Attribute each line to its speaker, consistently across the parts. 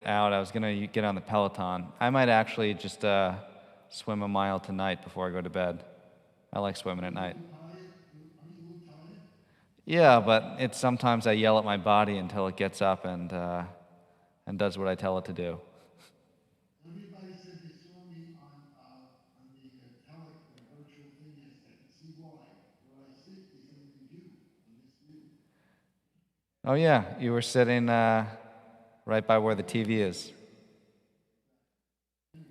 Speaker 1: out. I was going to get on the Peloton. I might actually just swim a mile tonight before I go to bed. I like swimming at night. Yeah, but it's sometimes I yell at my body until it gets up and does what I tell it to do.
Speaker 2: Everybody said they saw me on the virtual thing yesterday. I can see why. Where I sit is in the view, in this view.
Speaker 1: Oh yeah, you were sitting right by where the TV is.
Speaker 2: Today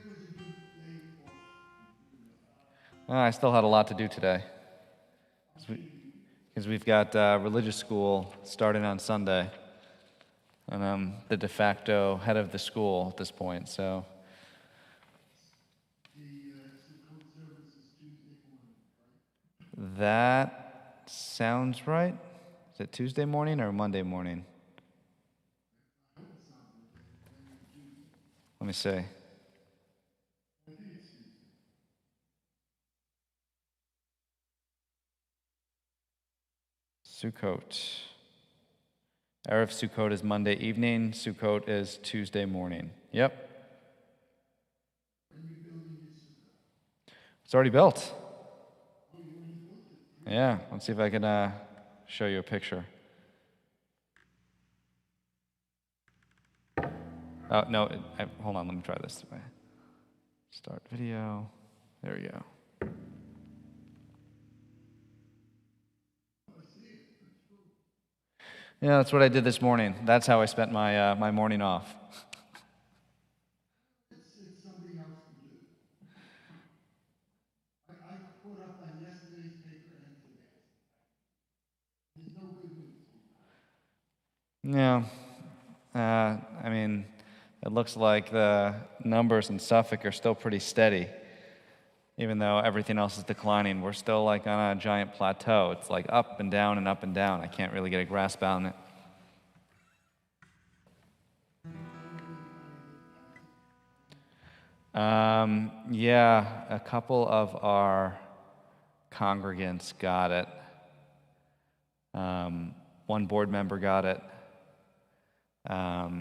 Speaker 2: was a good day off.
Speaker 1: I still had a lot to do today. Because we've got religious school starting on Sunday. And I'm the de facto head of the school at this point, so.
Speaker 2: The JCOH service is Tuesday morning, right?
Speaker 1: That sounds right. Is it Tuesday morning or Monday morning?
Speaker 2: I hope it's not Monday, Tuesday.
Speaker 1: Let me see.
Speaker 2: I think it's Tuesday.
Speaker 1: Sukkot. Erev Sukkot is Monday evening. Sukkot is Tuesday morning. Yep.
Speaker 2: When are you building your sukkah?
Speaker 1: It's already built.
Speaker 2: Oh, you already built it?
Speaker 1: Yeah, let's see if I can show you a picture. Oh, no, hold on, let me try this. Start video. There we go. Yeah, that's what I did this morning. That's how I spent my my morning off.
Speaker 2: It's something else to do. I caught up on yesterday's paper and today's. There's no good news.
Speaker 1: Yeah. I mean, it looks like the numbers in Suffolk are still pretty steady. Even though everything else is declining, we're still like on a giant plateau. It's like up and down and up and down. I can't really get a grasp on it. Yeah, a couple of our congregants got it. One board member got it. I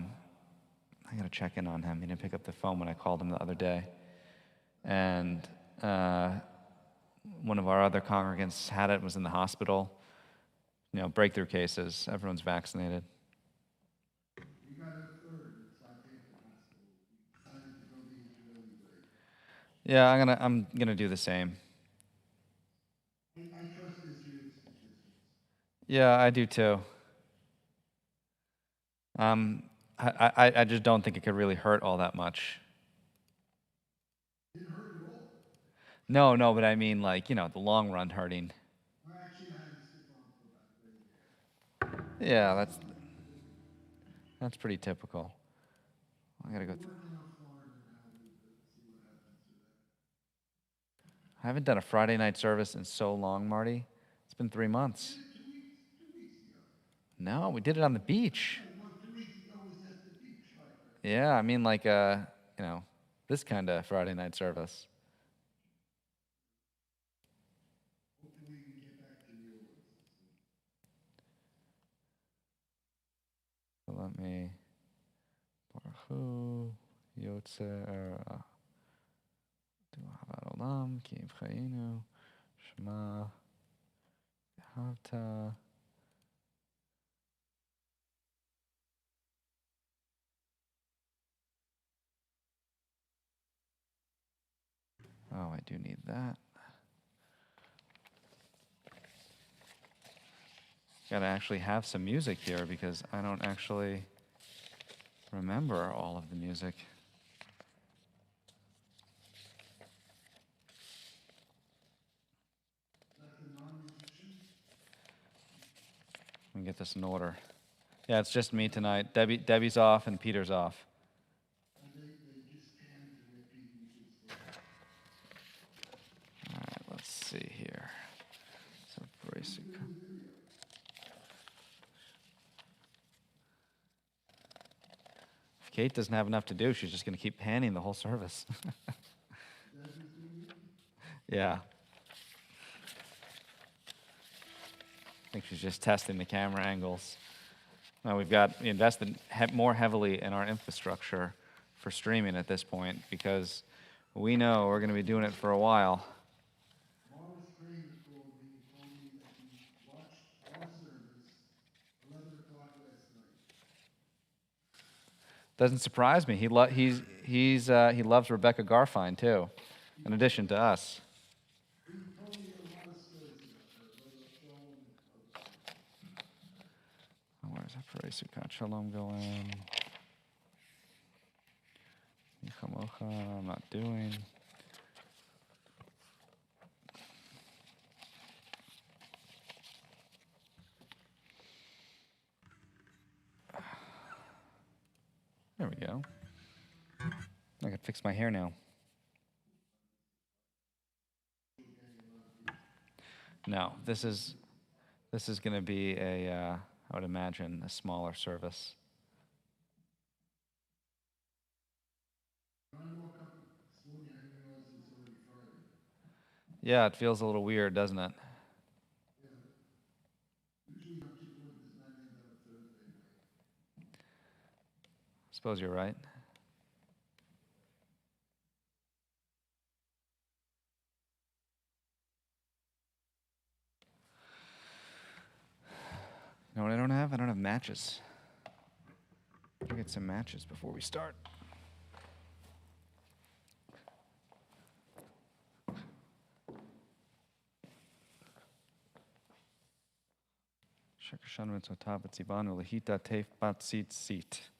Speaker 1: got to check in on him. He didn't pick up the phone when I called him the other day. And one of our other congregants had it, was in the hospital. You know, breakthrough cases. Everyone's vaccinated.
Speaker 2: We got a third. It's not here at the hospital. We decided to go the Israeli way.
Speaker 1: Yeah, I'm gonna do the same.
Speaker 2: I trust Israel's statistics.
Speaker 1: Yeah, I do too. I just don't think it could really hurt all that much.
Speaker 2: It didn't hurt at all.
Speaker 1: No, but I mean, like, you know, the long run hurting.
Speaker 2: Well, actually, I had a stiff arm for about 30 days.
Speaker 1: Yeah, that's pretty typical. I gotta go.
Speaker 2: We're working on Florida now a little bit. See what happens with that.
Speaker 1: I haven't done a Friday night service in so long, Marty. It's been 3 months.
Speaker 2: We did it 2 weeks ago.
Speaker 1: No, we did it on the beach.
Speaker 2: Oh, 2 weeks ago was at the beach, right?
Speaker 1: Yeah, I mean, like, you know, this kind of Friday night service.
Speaker 2: Hopefully we can get back to New Orleans.
Speaker 1: So let me. Baruch Yotzer Ahavat Olam Ki Chayinu Shema Havta. Oh, I do need that. Gotta actually have some music here because I don't actually remember all of the music. Let me get this in order. Yeah, it's just me tonight. Debbie's off and Peter's off. All right, let's see here. So if Kate doesn't have enough to do, she's just going to keep panning the whole service. Yeah. I think she's just testing the camera angles. Now we invested more heavily in our infrastructure for streaming at this point because we know we're going to be doing it for a while.
Speaker 2: Morris Kramer called me and told me that he watched our service 11 o'clock last night.
Speaker 1: Doesn't surprise me. He loves Rebecca Garfine too, in addition to us.
Speaker 2: He told me a lot of stories about her, about Shalom and
Speaker 1: Where's that Perei Sukkot Shalom going? Chamocha, I'm not doing. There we go. I can fix my hair now. No, this is going to be I would imagine, a smaller service.
Speaker 2: When I woke up this morning, I didn't realize it was already Friday.
Speaker 1: Yeah, it feels a little weird, doesn't it?
Speaker 2: Yeah. Usually Yom Kippur does not end on a Thursday night.
Speaker 1: I suppose you're right. You know what I don't have? I don't have matches. I'll get some matches before we start. Shekashan mitzvotah b'tzibanu lehita teif bat sit.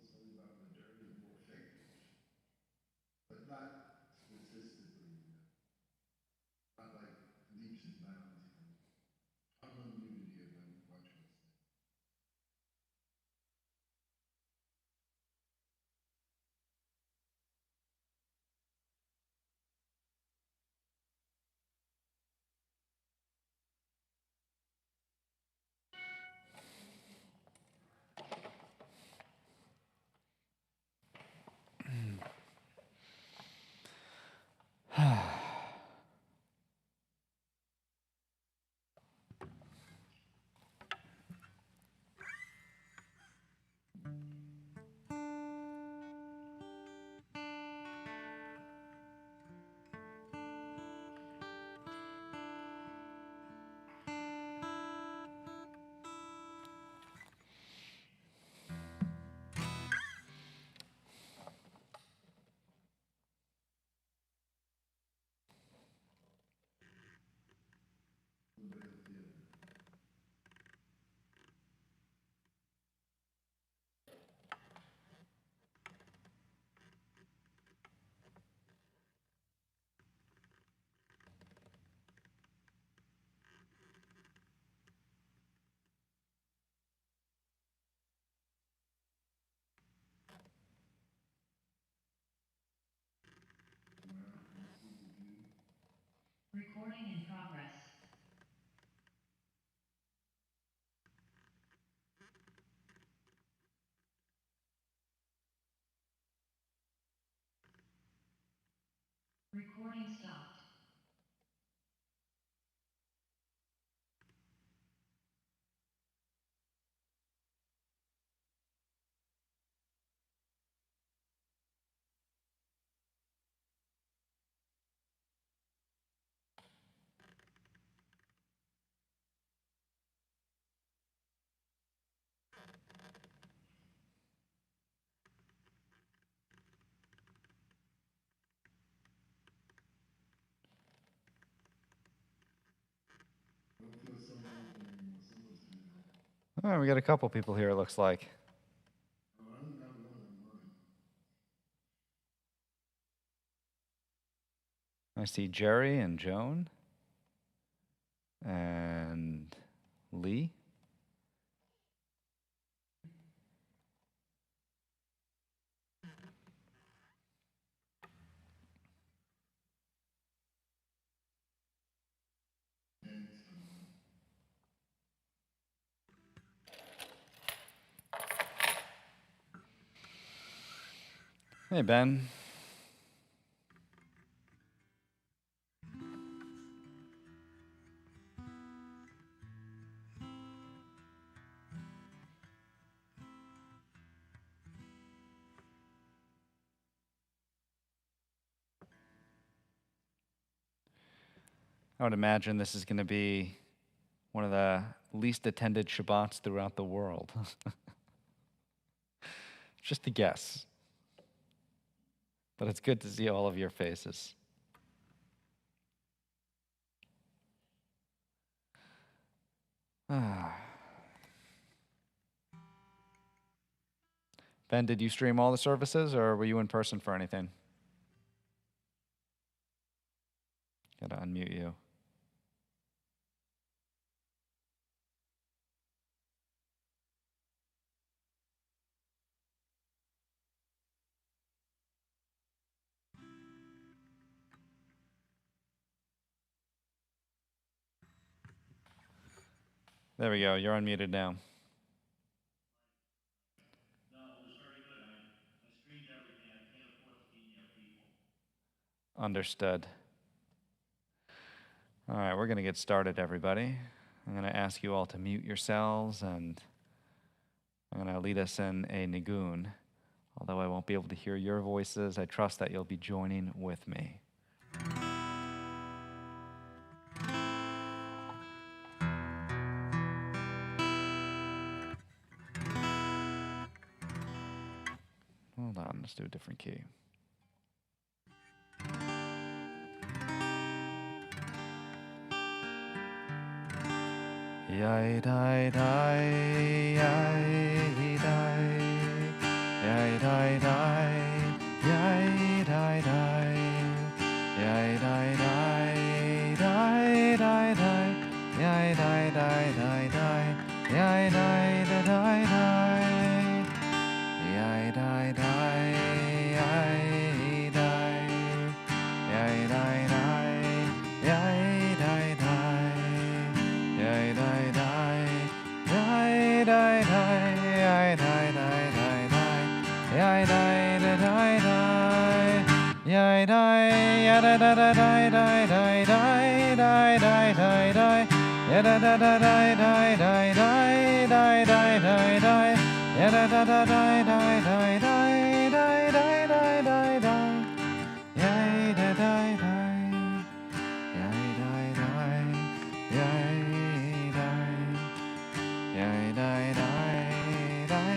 Speaker 2: Something about modernity more effective, but not statistically, not like leaps and bounds. I'm unmuted here, but watch what's there.
Speaker 3: Recording in progress. Recording stopped.
Speaker 2: know some open anymore. Someone's coming out.
Speaker 1: All right, we got a couple people here, it looks like.
Speaker 2: Oh, I'm not one on mine.
Speaker 1: I see Jerry and Joan and Lee.
Speaker 2: Ben's coming out.
Speaker 1: Hey, Ben. I would imagine this is going to be one of the least attended Shabbats throughout the world. Just a guess. But it's good to see all of your faces. Ben, did you stream all the services, or were you in person for anything? Gotta unmute you. There we go. You're unmuted now.
Speaker 4: No, it was very good. I streamed everything. I can't afford to be near people.
Speaker 1: Understood. All right, we're going to get started, everybody. I'm going to ask you all to mute yourselves, and I'm going to lead us in a nigun. Although I won't be able to hear your voices, I trust that you'll be joining with me. Hold on, let's do a different key. Yai dai dai, yai dai, yai dai dai, yai dai dai, yai dai dai, dai dai dai, yai dai dai dai dai, yai dai da dai dai, yai dai dai, yai dai, yai dai dai, yai dai dai. Yai dai dai, yai dai dai, yai dai dai dai dai, yai dai da dai dai, yai dai ya da da da dai dai dai dai dai dai dai dai, ya da da da dai dai dai dai dai dai dai dai, ya da da da dai dai dai dai dai dai dai dai dai, yai da dai dai, yai dai dai, yai. Yai dai dai dai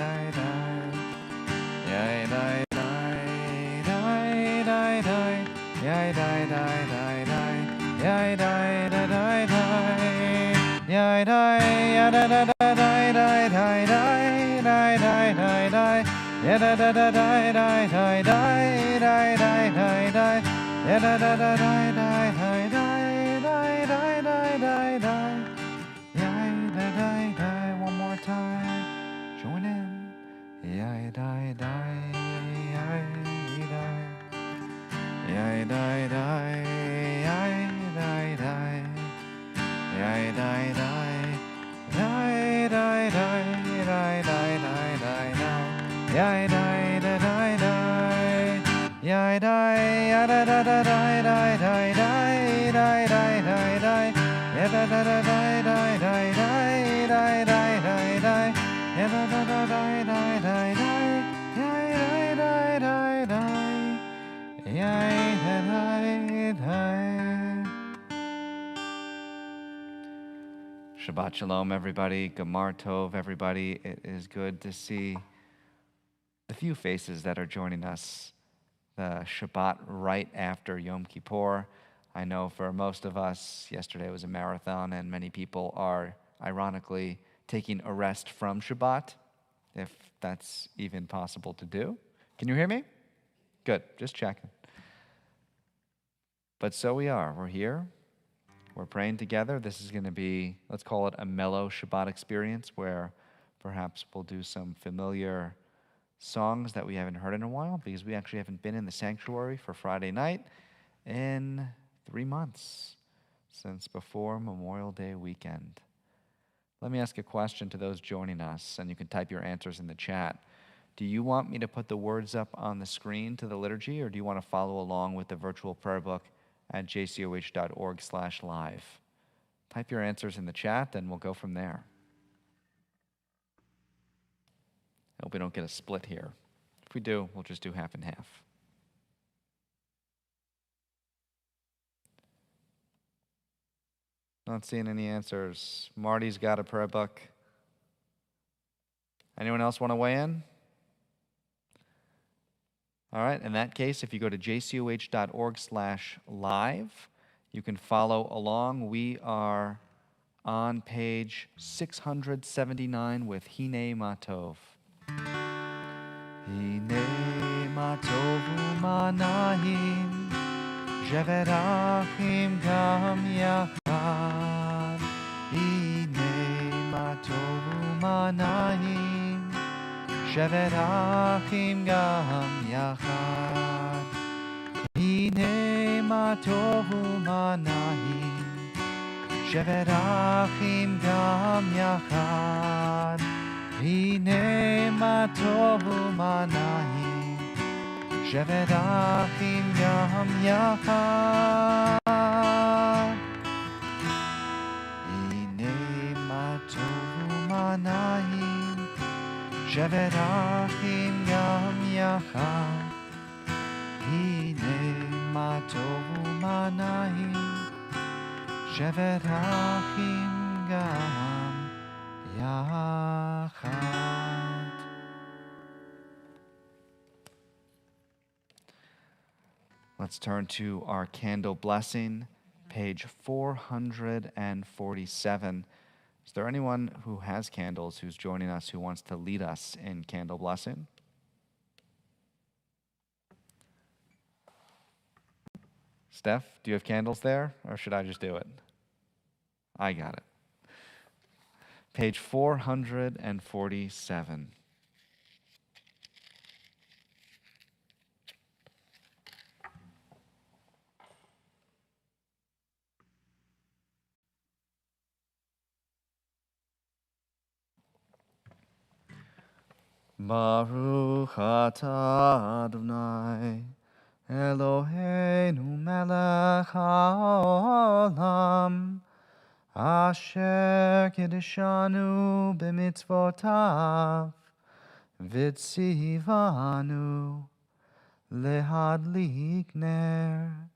Speaker 1: dai dai, yai dai dai dai dai dai, yai dai dai dai dai, yai dai da dai dai, yai dai ya da da da dai dai dai dai dai dai dai dai, ya da da da dai dai dai dai dai dai dai dai, ya da da da dai dai dai dai dai dai dai dai dai. Yai da dai dai, one more time. Join in. Yai dai dai, yai dai. Yai dai dai, yai dai dai. Yai dai dai, yai dai dai, dai dai dai dai dai. Yai dai da dai dai. Yai dai ya da da da dai dai dai dai dai dai dai dai. Ya da da da dai dai dai dai dai dai dai dai. Ya da da da dai dai dai dai. Yai dai dai dai dai. Yai da dai dai. Shabbat shalom, everybody. Gamar tov, everybody. It is good to see the few faces that are joining us the Shabbat right after Yom Kippur. I know for most of us, yesterday was a marathon, and many people are, ironically, taking a rest from Shabbat, if that's even possible to do. Can you hear me? Good, just checking. But so we are. We're here. We're praying together. This is going to be, let's call it a mellow Shabbat experience where perhaps we'll do some familiar songs that we haven't heard in a while because we actually haven't been in the sanctuary for Friday night in 3 months, since before Memorial Day weekend. Let me ask a question to those joining us, and you can type your answers in the chat. Do you want me to put the words up on the screen to the liturgy, or do you want to follow along with the virtual prayer book at jcoh.org/live? Type your answers in the chat, and we'll go from there. I hope we don't get a split here. If we do, we'll just do half and half. Not seeing any answers. Marty's got a prayer book. Anyone else want to weigh in? All right, in that case, if you go to jcoh.org/live, you can follow along. We are on page 679 with Hine Matov. Hine Matov u'manahim, Sheverachim gam yachad. Hine Matov u'manahim, Sheverachim gam yachad. Hine Matov u'manahim, Sheverachim gam yachad. Hine Matov u'manahim, Sheverachim gam yachad. Hine Matov u'manahim, Sheverachim gam yachad. Hine Matov u'manahim, Sheverachim gam yachad. Let's turn to our candle blessing, page 447. Is there anyone who has candles who's joining us who wants to lead us in candle blessing? Steph, do you have candles there, or should I just do it? I got it. Page 447. Baruch atah Adonai Eloheinu melech haolam asher kiddushanu b'mitzvotav v'tzivanu lehadlik ner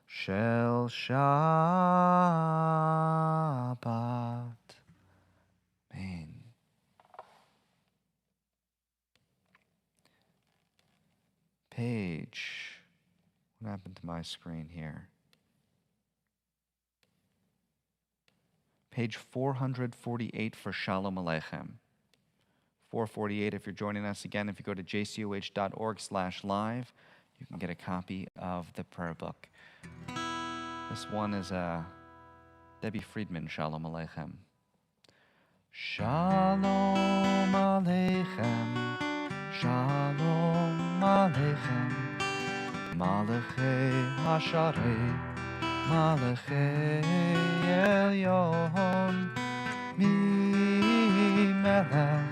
Speaker 1: shel Shabbat. Amen. Page. What happened to my screen here? Page 448 for Shalom Aleichem. 448 if you're joining us again. If you go to jcoh.org/live, you can get a copy of the prayer book. This one is a Debbie Friedman Shalom Aleichem. Shalom Aleichem, Shalom Aleichem, Malachei Hasharei, Malachei Elyon, Mi Melech,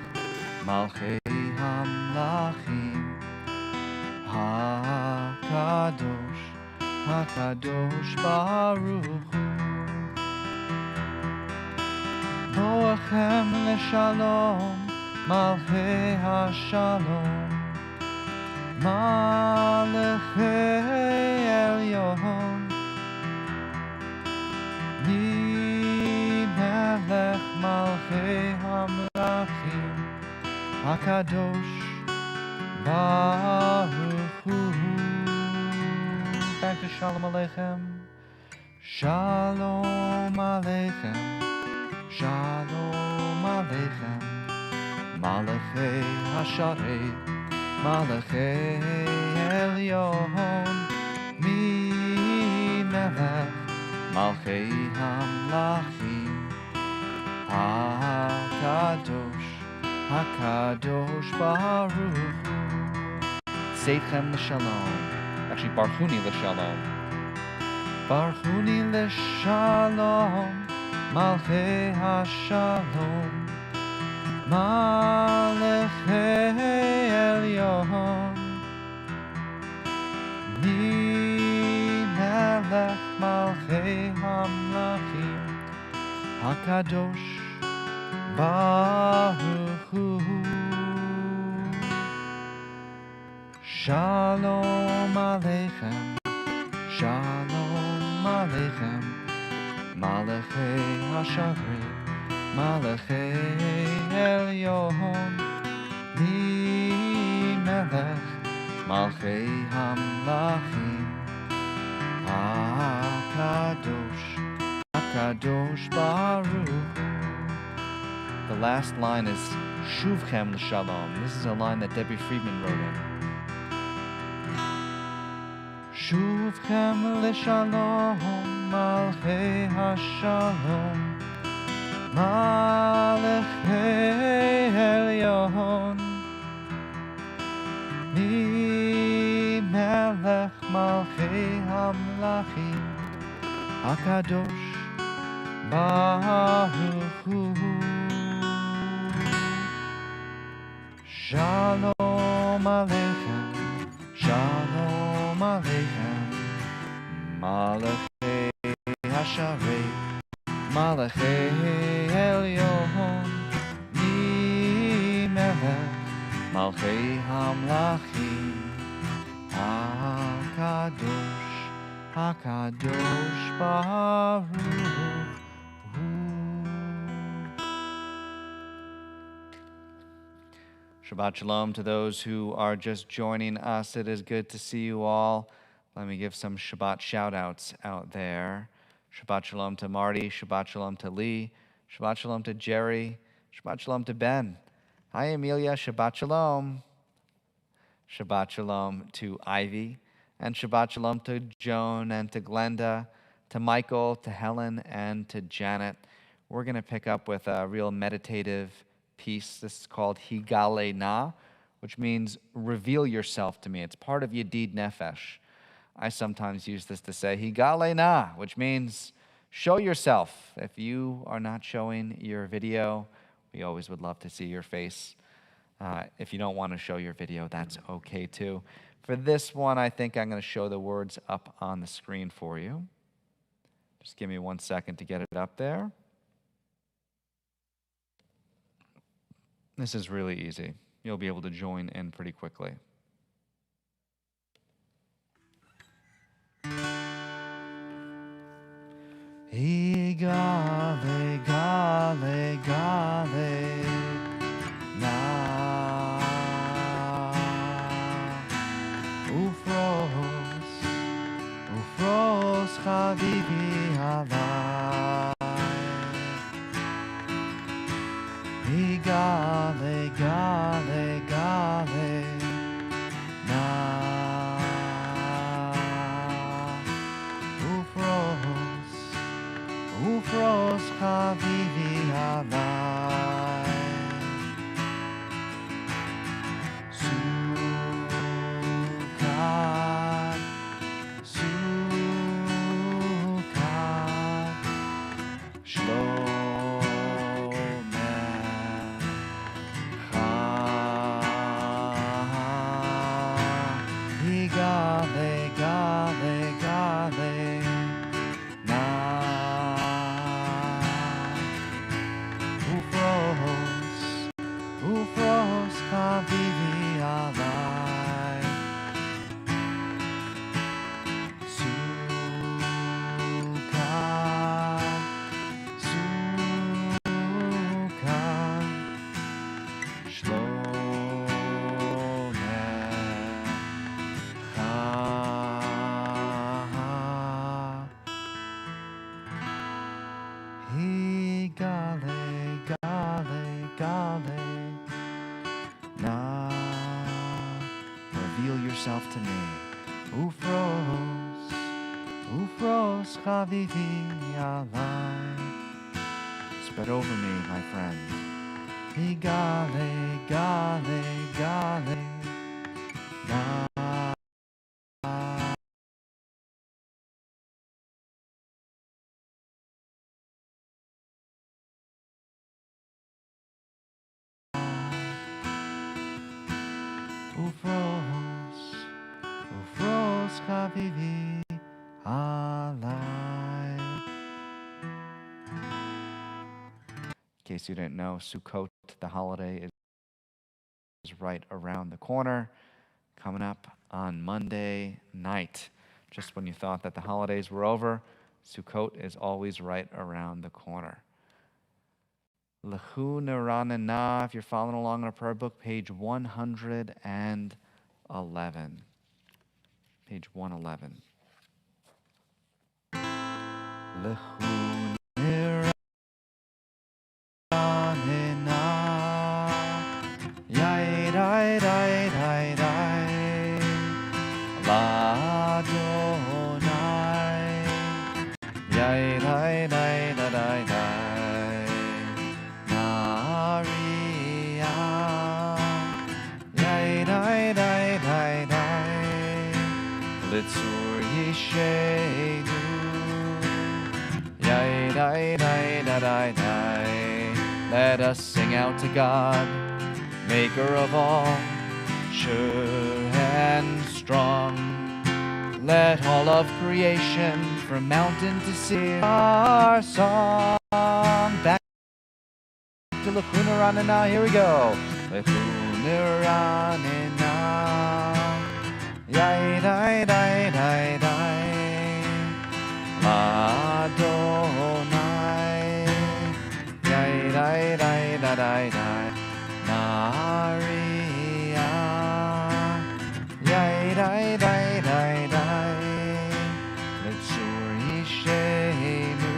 Speaker 1: Malchei Hamlachim, HaKadosh, HaKadosh Baruch Hu. Boachem leshalom, Malchei HaShalom, Malachei Elyon, Mi Melech Malchei Hamlachim, HaKadosh Baruch Hu. back to Shalom Aleichem. Shalom Aleichem. Shalom Aleichem. Malachei Hasharei. Malachei Elyon. Mi Melech. Malchei Hamlachim. HaKadosh. HaKadosh Baruch Hu. Seitchem l'shalom. Actually, Barchuni l'shalom. Barchuni l'shalom. Malchei HaShalom. Malachei Elyon. Mi Melech Malchei Hamlachim. HaKadosh Baruch Hu. Shalom Aleichem. Shalom Aleichem. Malachei Hasharei. Malachei Elyon. Mi Melech Malchei Hamlachim. HaKadosh. HaKadosh Baruch. The last line is Shuvchem l'shalom. This is a line that Debbie Friedman wrote in. Shuvchem l'shalom, Malchei HaShalom. Malachei Elyon. Mi Melech Malchei Hamlachim. HaKadosh Baruch Hu. Shalom Aleichem. Shalom Aleichem. Malachei Hasharei. Malachei Elyon. Mi Melech Malchei Hamlachim. HaKadosh. HaKadosh Baruch Hu. Shabbat Shalom to those who are just joining us. It is good to see you all. Let me give some Shabbat shout-outs out there. Shabbat Shalom to Marty. Shabbat Shalom to Lee. Shabbat Shalom to Jerry. Shabbat Shalom to Ben. Hi, Amelia. Shabbat Shalom. Shabbat Shalom to Ivy. And Shabbat Shalom to Joan and to Glenda, to Michael, to Helen, and to Janet. We're going to pick up with a real meditative piece. This is called Higale Na, which means reveal yourself to me. It's part of Yedid Nefesh. I sometimes use this to say Higale Na, which means show yourself. If you are not showing your video, we always would love to see your face. If you don't want to show your video, that's okay too. For this one, I think I'm going to show the words up on the screen for you. Just give me 1 second to get it up there. This is really easy. You'll be able to join in pretty quickly. Igale, gale, gale, na. Ufros chavivi alai. Igale, gale, gale, na. Ufros chavivi alai. Sukkot, Sukkot, Shlomecha. Igale, gale, gale, na. Ufros chavivi alai. Sukkot, Sukkot, Shlomecha. ufros, ufros chavivi alai. Spread over me, my friend. Igale, gale, gale, gale. Ufros, ufros chavivi alai. In case you didn't know, Sukkot, the holiday, is right around the corner, coming up on Monday night. Just when you thought that the holidays were over, Sukkot is always right around the corner. Lechu Neranana, if you're following along in our prayer book, page 111. Page 111. Lechu Neranana, yai dai dai dai dai, Ladonai, yai dai dai dai dai dai, Naria, yai dai dai dai dai, Litzur Yishenu, yai dai dai dai dai dai. Let us sing out to God, maker of all, sure and strong. Let all of creation, from mountain to sea, our song. Back to Lechu Neranana, here we go. Lechu Neranana, yai dai dai dai dai, Adonai, yai dai dai dai dai dai, Naria, yai dai dai dai dai, Litzur Yishenu,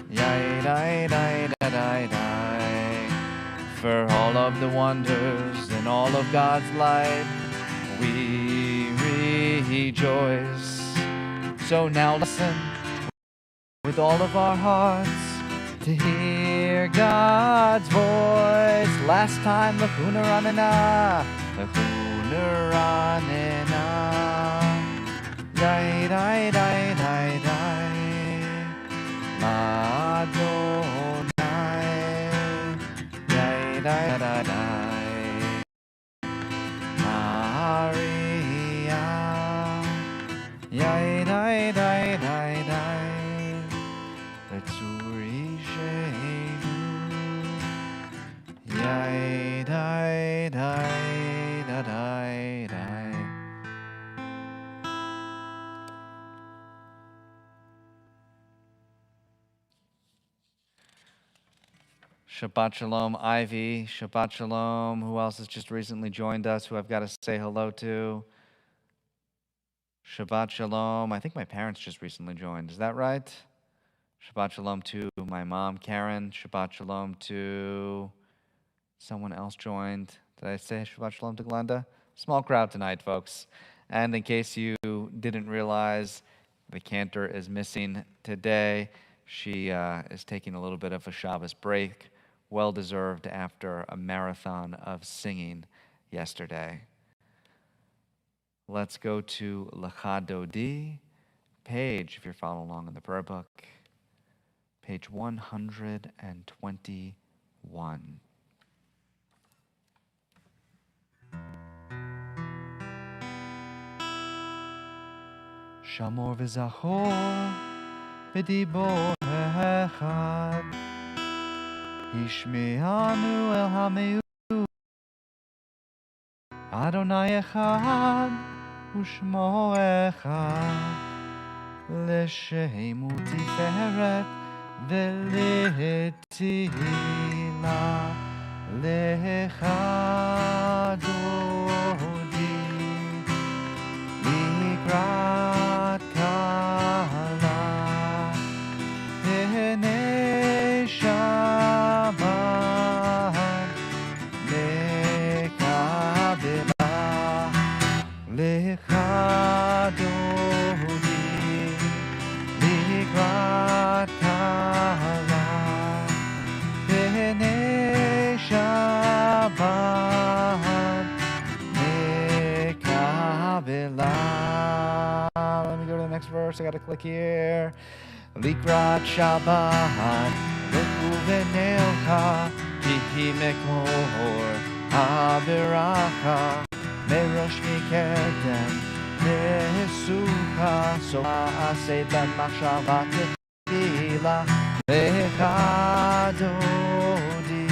Speaker 1: yai dai dai dai dai dai. For all of the wonders and all of God's light, we rejoice. So now listen with all of our hearts to hear God's voice. Last time, Lechu Neranana, Lechu Neranana, yai dai dai dai dai, Ladonai, yai dai dai dai, Maria, yai dai dai dai dai, Litzur Yishenu, yai dai dai dai dai dai. Shabbat Shalom, Ivy. Shabbat Shalom. Who else has just recently joined us who I've got to say hello to? Shabbat Shalom. I think my parents just recently joined. Is that right? Shabbat Shalom to my mom, Karen. Shabbat Shalom to someone else joined. Did I say Shabbat Shalom to Glenda? Small crowd tonight, folks. And in case you didn't realize, the cantor is missing today. She is taking a little bit of a Shabbos break, well-deserved after a marathon of singing yesterday. Let's go to Lecha Dodi, page, if you're following along in the prayer book, page 121. Shamor v'zachor v'dibor echad, Hishme'anu el ha'me'ut, Adonai echad u'shmo echad, L'shemu tiferet v'letila, Lecha Dodi, Likrat Kala, Pnei Shabbat, Lekabela, Lecha dodi likrat kala b'nei Shabbat mekabela. Let me go to the next verse. I got to click here. Likrat Shabbat lechu v'neilcha kihi mekor haberacha merosh mikedem nesucha so aseh b'machshava tefila lecha dodi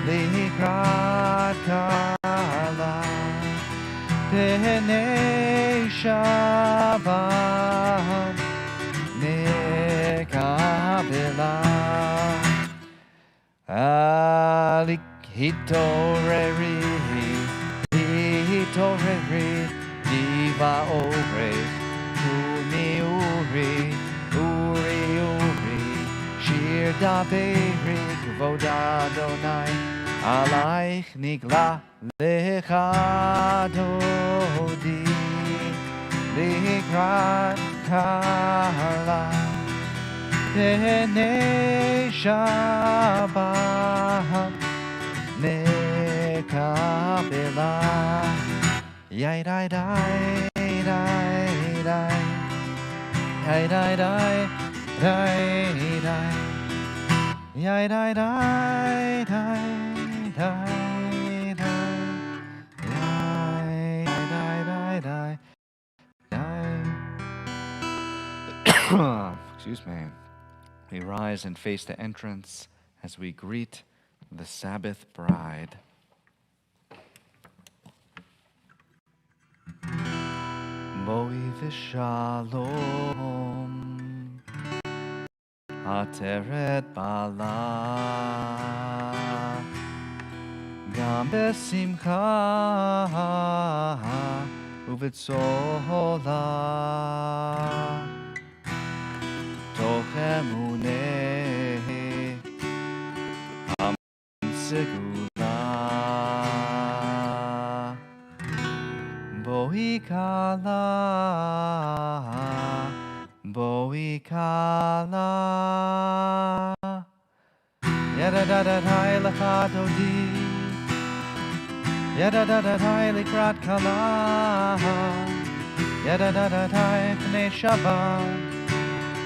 Speaker 1: likrat kala b'nei Shabbat nekabela alik hitoreri diva ore uni uri shir daberi kvoda Adonai alaich nigla lecha dodi likrat kala b'nei Shabbat nekabela. Yai dai dai dai dai yai dai dai dai dai yai dai dai dai dai dai yai dai dai dai dai. Excuse me. We rise and face the entrance as we greet the Sabbath bride. Boi v'shalom ateret bala gam besimcha uvetzola toch emuneh segula boi kala yada da da hai lecha dodi yada da da hai likrat kala yada da da hai b'nei Shabbat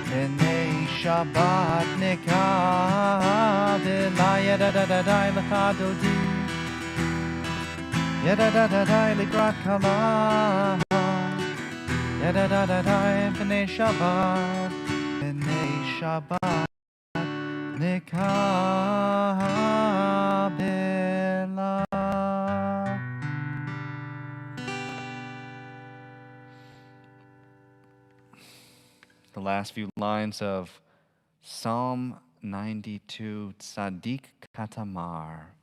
Speaker 1: b'nei Shabbat nekabela yada da da da lecha dodi yada da da da likrat kala yada da da da b'nei Shabbat nekabela. The last few lines of Psalm 92, Tzadik Katamar.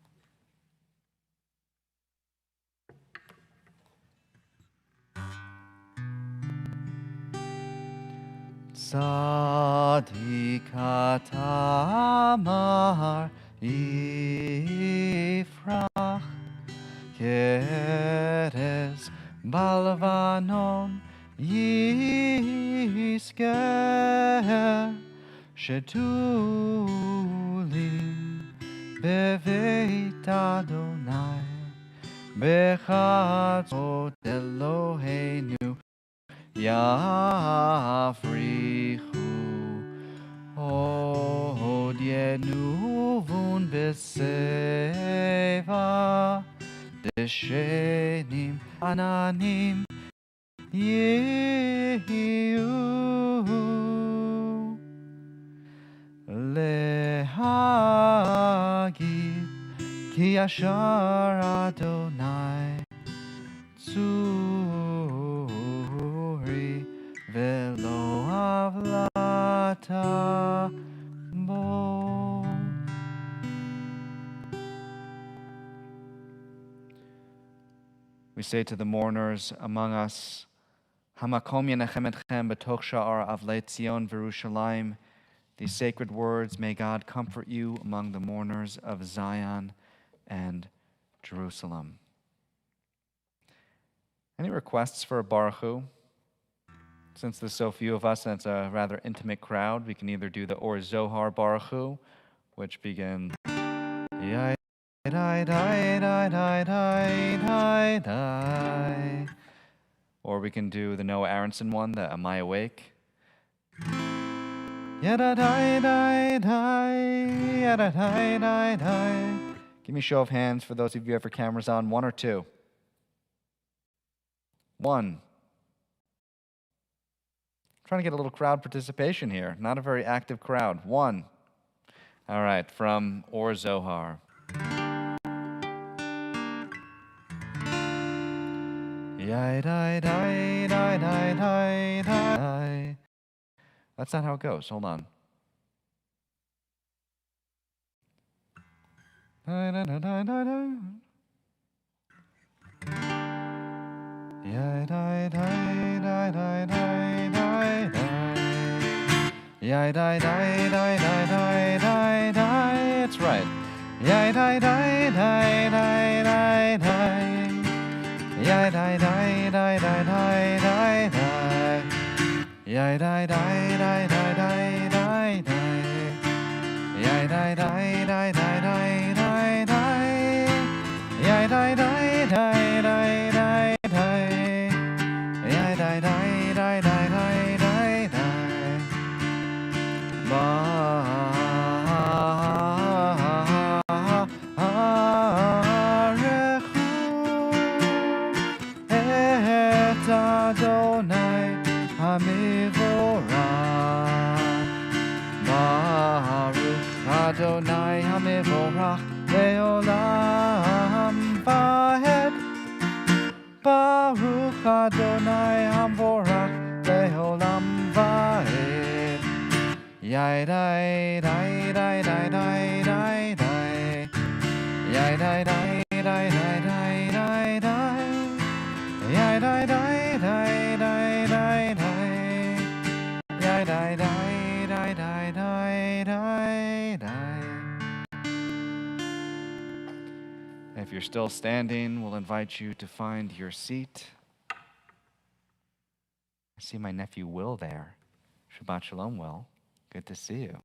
Speaker 1: Tzadik Katamar Yifrach Keres Balvanon Yisker Shetulim Beveit Adonai Bechatzot Eloheinu Yafrichu Od Yenuvun Beseva Deshenim Ananim Yehu Lehagid Ki Yashar Adonai Tzuri Velo Avlata Bo. We say to the mourners among us, Hamakom yenechem etchem b'toch sha'ar avlei Tzion v'Yerushalayim. These sacred words, may God comfort you among the mourners of Zion and Jerusalem. Any requests for a Baruch Hu? Since there's so few of us and it's a rather intimate crowd, we can either do the Or Zohar Baruch Hu, which begins Yai dai dai dai dai dai dai dai. Or we can do the Noah Aronson one, the Am I Awake? Yada dai dai dai, yada dai dai dai. Give me a show of hands for those of you who have your cameras on, 1 or 2. 1. Trying to get a little crowd participation here. Not a very active crowd. 1. All right, from Or Zohar. Yai dai dai dai dai dai dai. That's not how it goes. Hold on. Dai dai dai dai dai dai. Yai dai dai dai dai dai dai dai. Yai dai dai dai dai dai dai dai. It's right. Yai dai dai dai dai dai dai. Yai dai dai dai dai dai dai dai. Yai dai dai dai dai dai dai dai. Yai dai dai dai dai dai dai dai. Yai dai dai dai dai dai dai. Yai dai dai dai dai dai dai dai. Adonai Hamivorach Baruch Adonai Hamivorach Leolam Vahed Baruch Adonai Hamivorach Leolam Vahed Yai dai dai dai dai dai dai dai Yai dai dai dai dai dai dai dai Yai dai dai dai dai dai dai. Yai dai dai dai dai dai dai dai. If you're still standing, we'll invite you to find your seat. I see my nephew Will there. Shabbat Shalom, Will. Good to see you.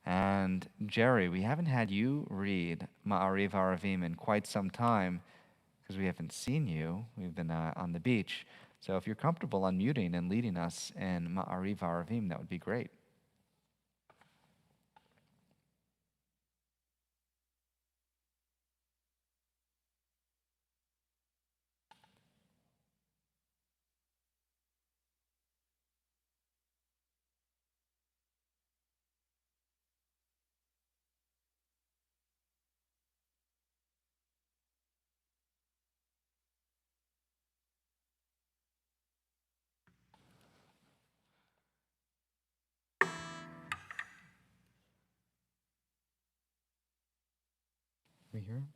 Speaker 1: And Jerry, we haven't had you read Ma'ariv Aravim in quite some time, because we haven't seen you. We've been on the beach. So if you're comfortable unmuting and leading us in Ma'ariv Aravim, that would be great. We hear him?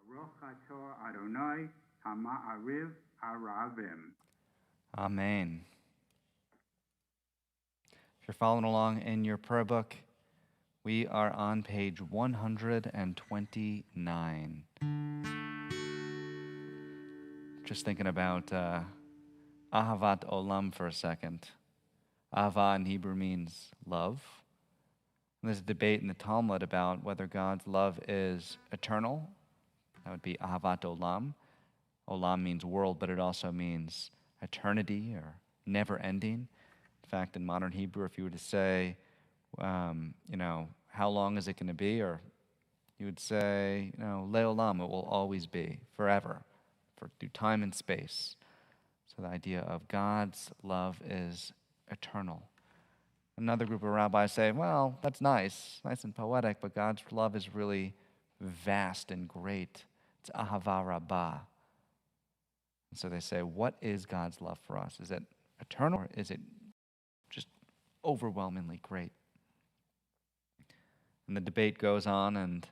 Speaker 5: Baruch atah Adonai Hama'ariv Aravim.
Speaker 1: Amen. If you're following along in your prayer book, we are on page 129. Just thinking about Ahavat Olam for a second. Ahava in Hebrew means love. And there's a debate in the Talmud about whether God's love is eternal. That would be Ahavat Olam. Olam means world, but it also means eternity or never ending. In fact, in modern Hebrew, if you were to say, how long is it going to be? Or you would say, Leolam, it will always be, forever, through time and space. So the idea of God's love is eternal. Another group of rabbis say, well, that's nice and poetic, but God's love is really vast and great. It's ahava rabbah. And so they say, what is God's love for us? Is it eternal or is it just overwhelmingly great? And the debate goes on, and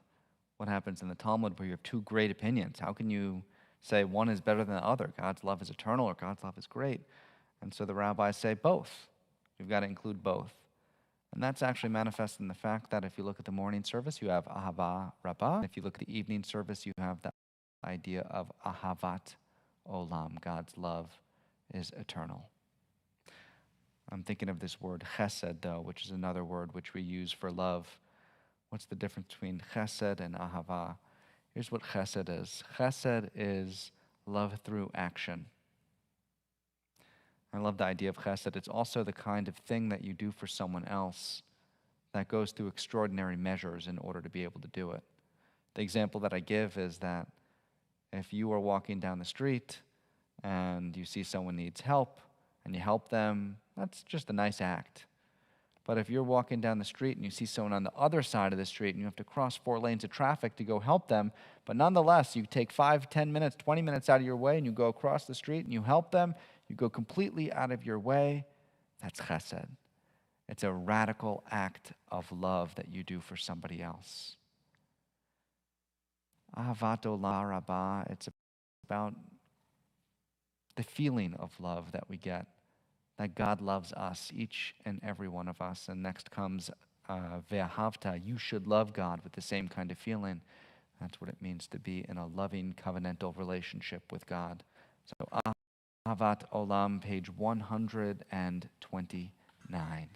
Speaker 1: what happens in the Talmud where you have two great opinions? How can you say one is better than the other? God's love is eternal or God's love is great? And so the rabbis say both. You've got to include both. And that's actually manifested in the fact that if you look at the morning service, you have Ahava Rabbah. If you look at the evening service, you have the idea of Ahavat Olam. God's love is eternal. I'm thinking of this word chesed, though, which is another word which we use for love. What's the difference between chesed and ahava? Here's what chesed is. Chesed is love through action. I love the idea of chesed. It's also the kind of thing that you do for someone else that goes through extraordinary measures in order to be able to do it. The example that I give is that if you are walking down the street and you see someone needs help and you help them, that's just a nice act. But if you're walking down the street and you see someone on the other side of the street and you have to cross 4 lanes of traffic to go help them, but nonetheless you take 5, 10 minutes, 20 minutes out of your way and you go across the street and you help them, you go completely out of your way, that's chesed. It's a radical act of love that you do for somebody else. Ahavat Olam Rabbah, it's about the feeling of love that we get, that God loves us, each and every one of us. And next comes Ve'ahavta, you should love God with the same kind of feeling. That's what it means to be in a loving covenantal relationship with God. So Ahavat Olam, page 129.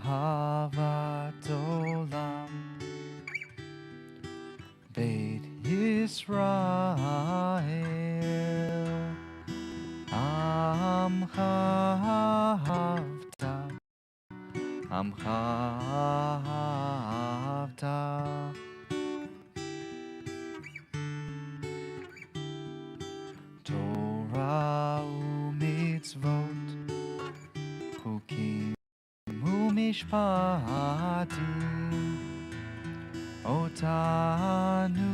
Speaker 1: Ahavat Olam, Beit Yisrael, Amcha Ahavta, Amcha Ahavta. Torah u'mitzvot, chukim u'mishpatim, otanu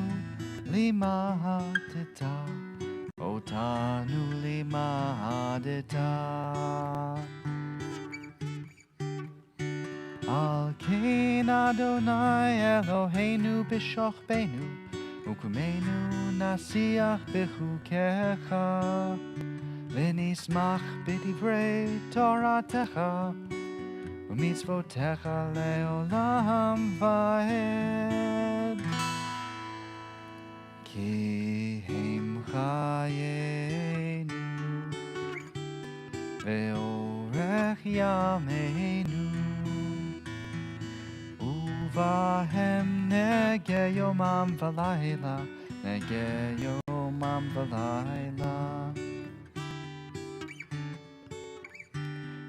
Speaker 1: limadeta, otanu limadeta. Al kein Adonai Eloheinu b'shochbenu, ukumenu nasiach b'chukecha, v'nismach b'divrei Toratecha, u'mitzvotecha le'olam va'ed. Ki hem chayenu, ve'orech yameinu, Uvahem nege yomam v'layla, nege yomam v'layla.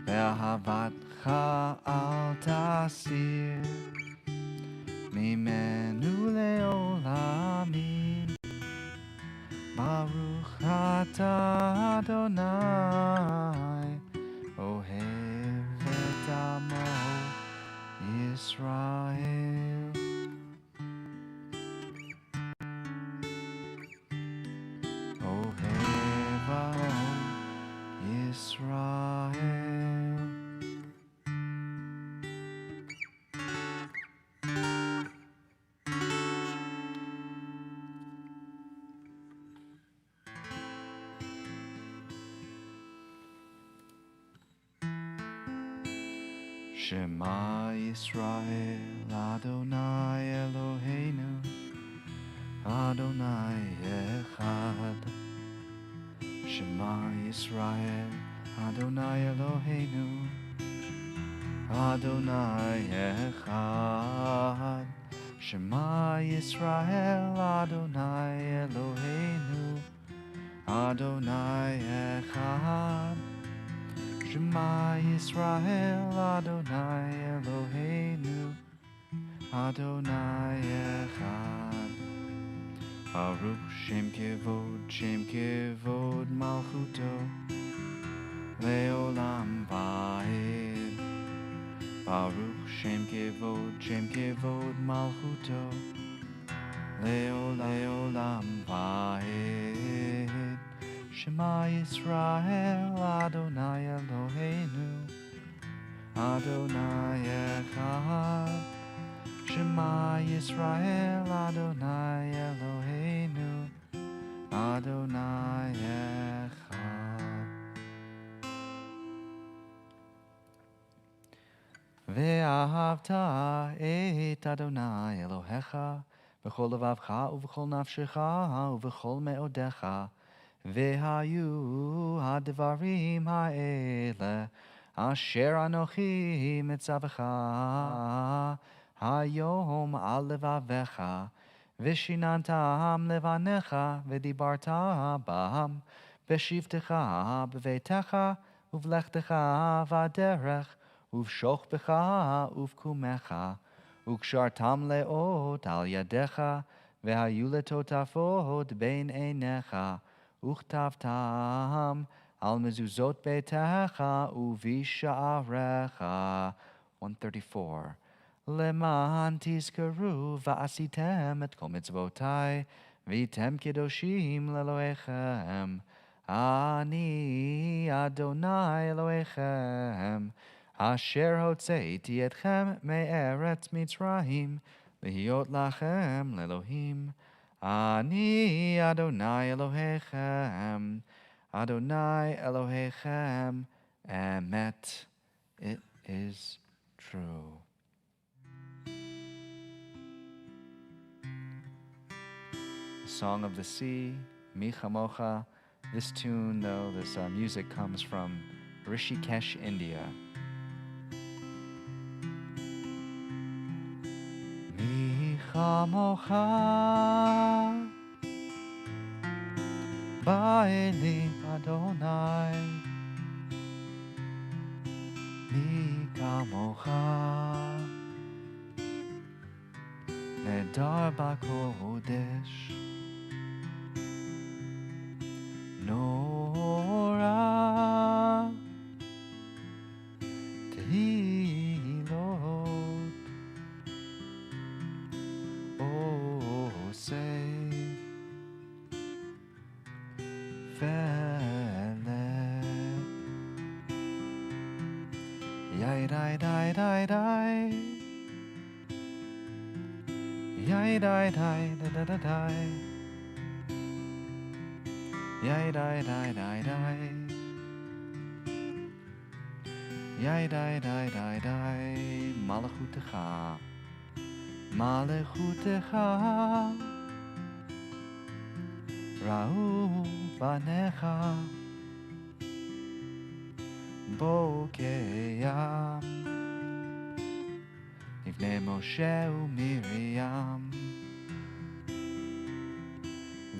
Speaker 1: Ve'ahavatcha al tasir, mimenu le'olamim. Baruch atah Adonai, ohev et amo Israel. Ohev amo Israel. Shema Yisrael, Adonai Eloheinu, Adonai Echad. Shema Yisrael, Adonai Eloheinu, Adonai Echad. Shema Yisrael, Adonai Eloheinu, Adonai Echad. Shema Yisrael, Adonai Eloheinu, Adonai Echad. Baruch Shem Kevod Malchuto, Leolam Va'ed. Baruch Shem Kevod Malchuto, Leolam Va'ed. Shema Yisrael, Adonai Eloheinu, Adonai Echad. Shema Yisrael Adonai Eloheinu Adonai Echad. Ve'ahavta et Adonai Elohecha v'chol levavcha uv'chol nafshecha uv'chol me'odecha ve'hayu ha'devarim ha'ele asher anochi mitzavecha hayom al levavecha v'shinantam levanecha v'dibarta bam v'shivtecha b'veitecha uv'lechtecha v'aderech uv'shochbecha uv'kumecha וקשרתם לאות על ידיך, והיו לטוטפות בין עיניך, וכתבתם על מזוזות ביתך ובשעריך. 134. למען תזכרו ועשיתם את כל מצוותי, והייתם קדושים לאלוהיכם. אני אדוני אלוהיכם. אשר הוצאתי אתכם מארץ מצרים, להיות לכם לאלוהים. אני אדוני אלוהיכם, אדוני אלוהיכם, אמת. It is true. Song of the Sea, Mi Chamocha. This tune, though, this music comes from Rishikesh, India. Mi chamocha ba'elim Adonai, mi kamocha nedar b'kodesh, nora tehilot say fele yai dai dai dai dai yai dai dai da da da dai yai dai dai dai dai yai dai dai dai dai malachutecha Malechutecha Ra'u banecha Bokeyam Livnei Moshe u'Miriam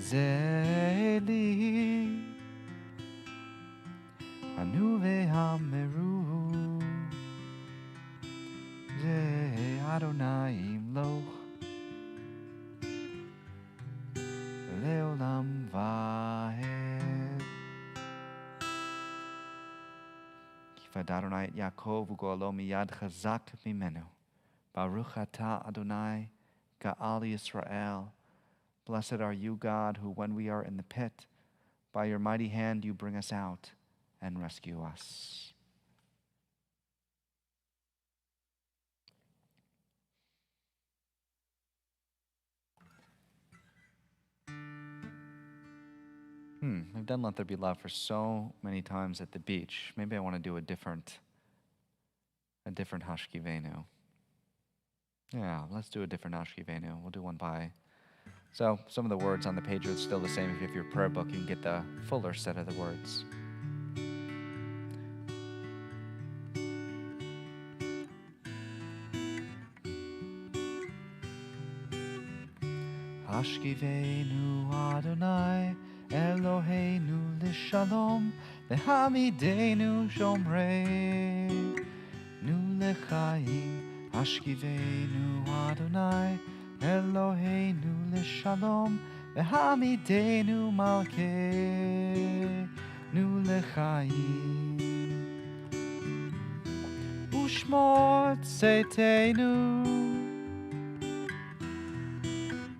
Speaker 1: Zeli Anu ve'hameru Ze Adonai Imloch Leolam Vahed Kifad Adonai et Yaakov u'go'alo miyad chazak mimenu Baruch atah Adonai Ga'al Yisrael. Blessed are you, God, who when we are in the pit, by your mighty hand you bring us out and rescue us. I've done Let There Be Love for so many times at the beach. Maybe I want to do a different Hashkivenu. Yeah, let's do a different Hashkivenu. We'll do one by. So some of the words on the page are still the same. If you have your prayer book, you can get the fuller set of the words. Hashkivenu Adonai Eloheinu l'shalom v'hamidenu shomreinu l'chaim. Hashkivenu Adonai Eloheinu l'shalom v'hamidenu malkeinu l'chaim. Ushmor tzeteinu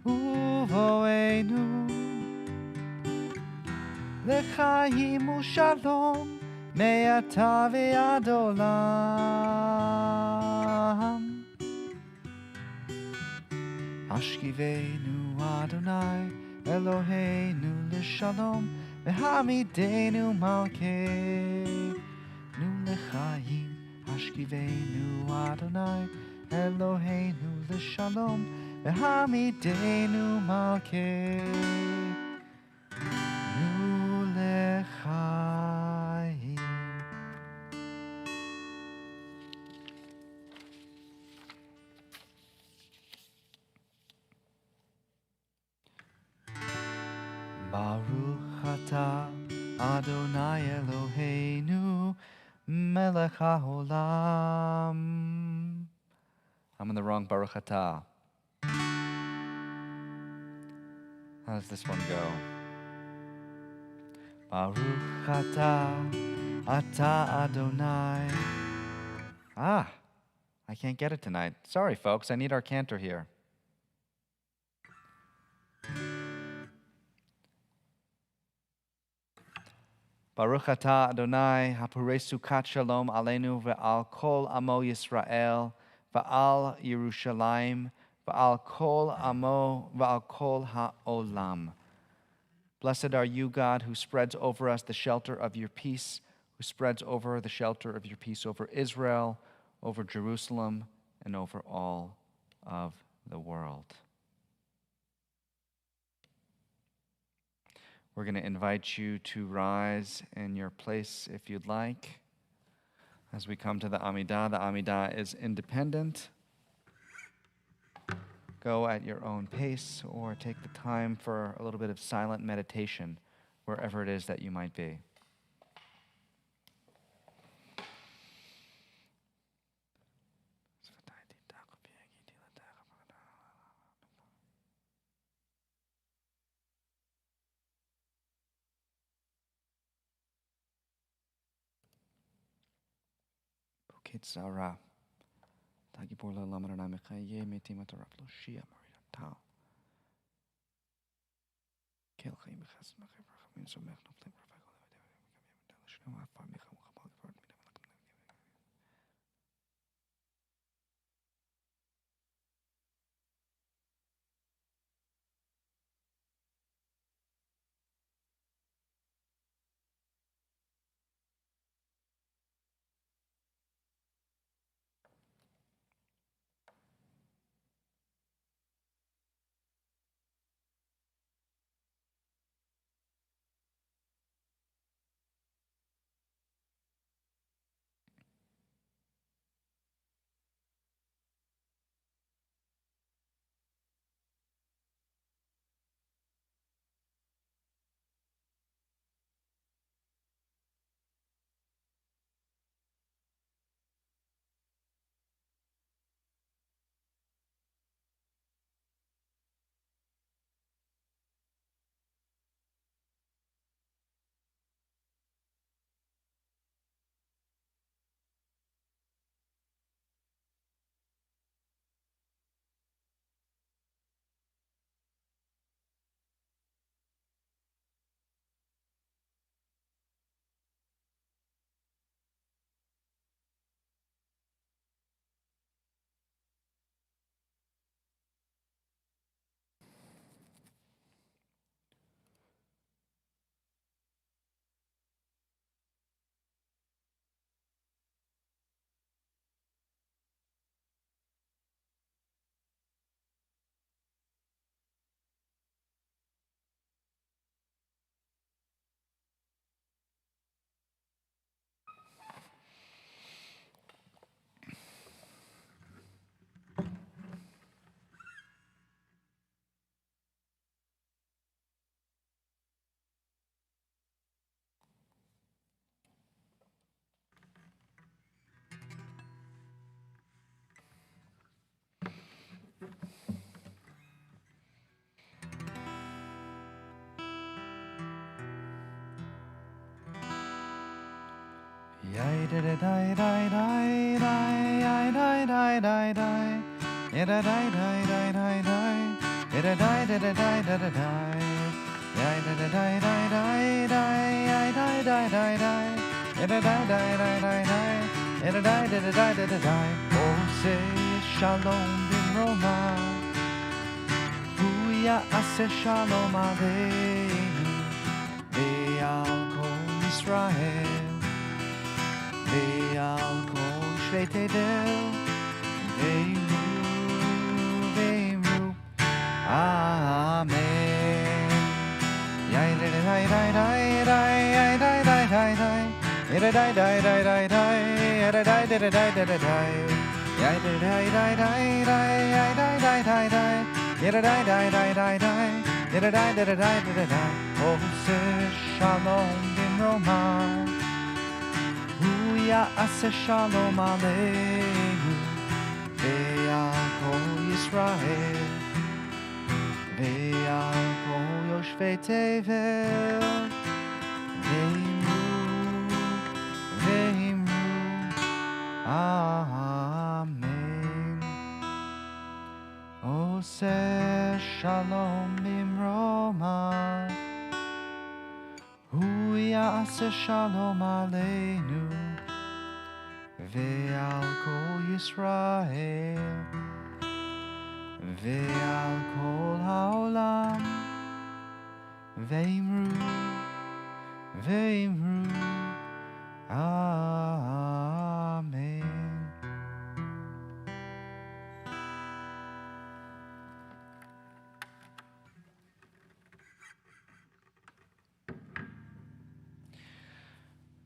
Speaker 1: uvoenu L'chaim u'shalom me'ata ve'ad olam. Ashkivenu Adonai Eloheinu l'shalom v'hamidenu malkeinu l'chaim. Ashkivenu Adonai Eloheinu l'shalom v'hamidenu malkeinu l'chaim. Baruch atah Adonai Eloheinu melech haolam. I'm in the wrong Baruch atah. How does this one go? Baruch atah Adonai. I can't get it tonight. Sorry, folks. I need our cantor here. Baruch atah Adonai hapurei sukat shalom aleinu ve'al kol amo Yisrael ve'al Yerushalayim ve'al kol amo ve'al kol ha'olam. Blessed are you, God, who spreads over us the shelter of your peace, who spreads over the shelter of your peace over Israel, over Jerusalem, and over all of the world. We're going to invite you to rise in your place if you'd like. As we come to the Amidah is independent. Go at your own pace or take the time for a little bit of silent meditation wherever it is that you might be. Zara. Tagipurla lamarana mekaye metimataraplo shia marita tau. Kelkhay mekhas mekhafmin so mekhno play profile. Shno afa mekham khabal fort mina. Yai da da da da da da da da da da. Ya da da da da da da. Ya da da da da da da da. Ya da da da da da da. Ya da da da da. Ya da da da da da da. Ya da da da da da da da. Oh, say shalom bimroma. יעשה שלום עלינו ועל כל ישראל ועל כל שבט תבל ואמרו אמן. עושה שלום במרומיו, הוא יעשה שלום עלינו ועל כל ישראל ועל כל יושבי תבל ואמרו אמן. עושה שלום במרומיו, הוא יעשה שלום עלינו ועל כל ישראל ועל כל העולם ואמרו אמן.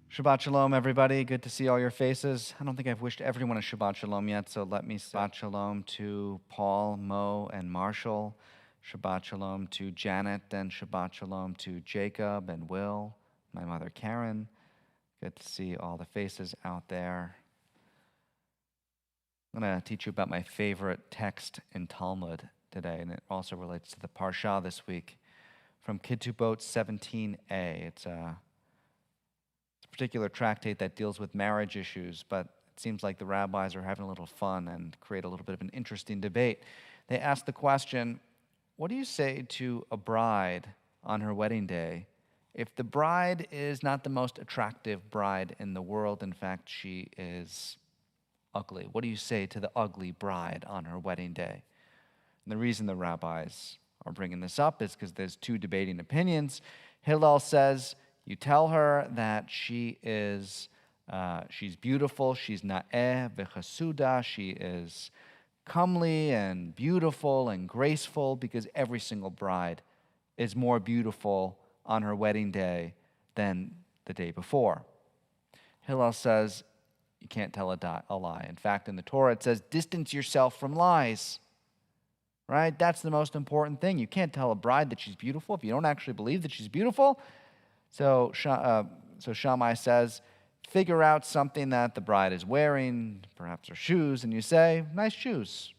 Speaker 1: Shabbat Shalom, everybody. Good to see all your faces. I don't think I've wished everyone a Shabbat Shalom yet, so let me say Shabbat Shalom to Paul, Mo, and Marshall. Shabbat Shalom to Janet, and Shabbat Shalom to Jacob and Will, my mother Karen. Good to see all the faces out there. I'm going to teach you about my favorite text in Talmud today, and it also relates to the Parsha this week. From Ketubot 17a. It's a particular tractate that deals with marriage issues, but it seems like the rabbis are having a little fun and create a little bit of an interesting debate. They ask the question, what do you say to a bride on her wedding day if the bride is not the most attractive bride in the world? In fact, she is ugly. What do you say to the ugly bride on her wedding day? And the reason the rabbis are bringing this up is because there's two debating opinions. Hillel says, you tell her that she is, she's beautiful, she's na'eh v'chasuda, she is comely and beautiful and graceful, because every single bride is more beautiful on her wedding day than the day before. Hillel says, you can't tell a lie. In fact, in the Torah it says, distance yourself from lies. Right? That's the most important thing. You can't tell a bride that she's beautiful if you don't actually believe that she's beautiful. So Shammai says, figure out something that the bride is wearing, perhaps her shoes, and you say, nice shoes.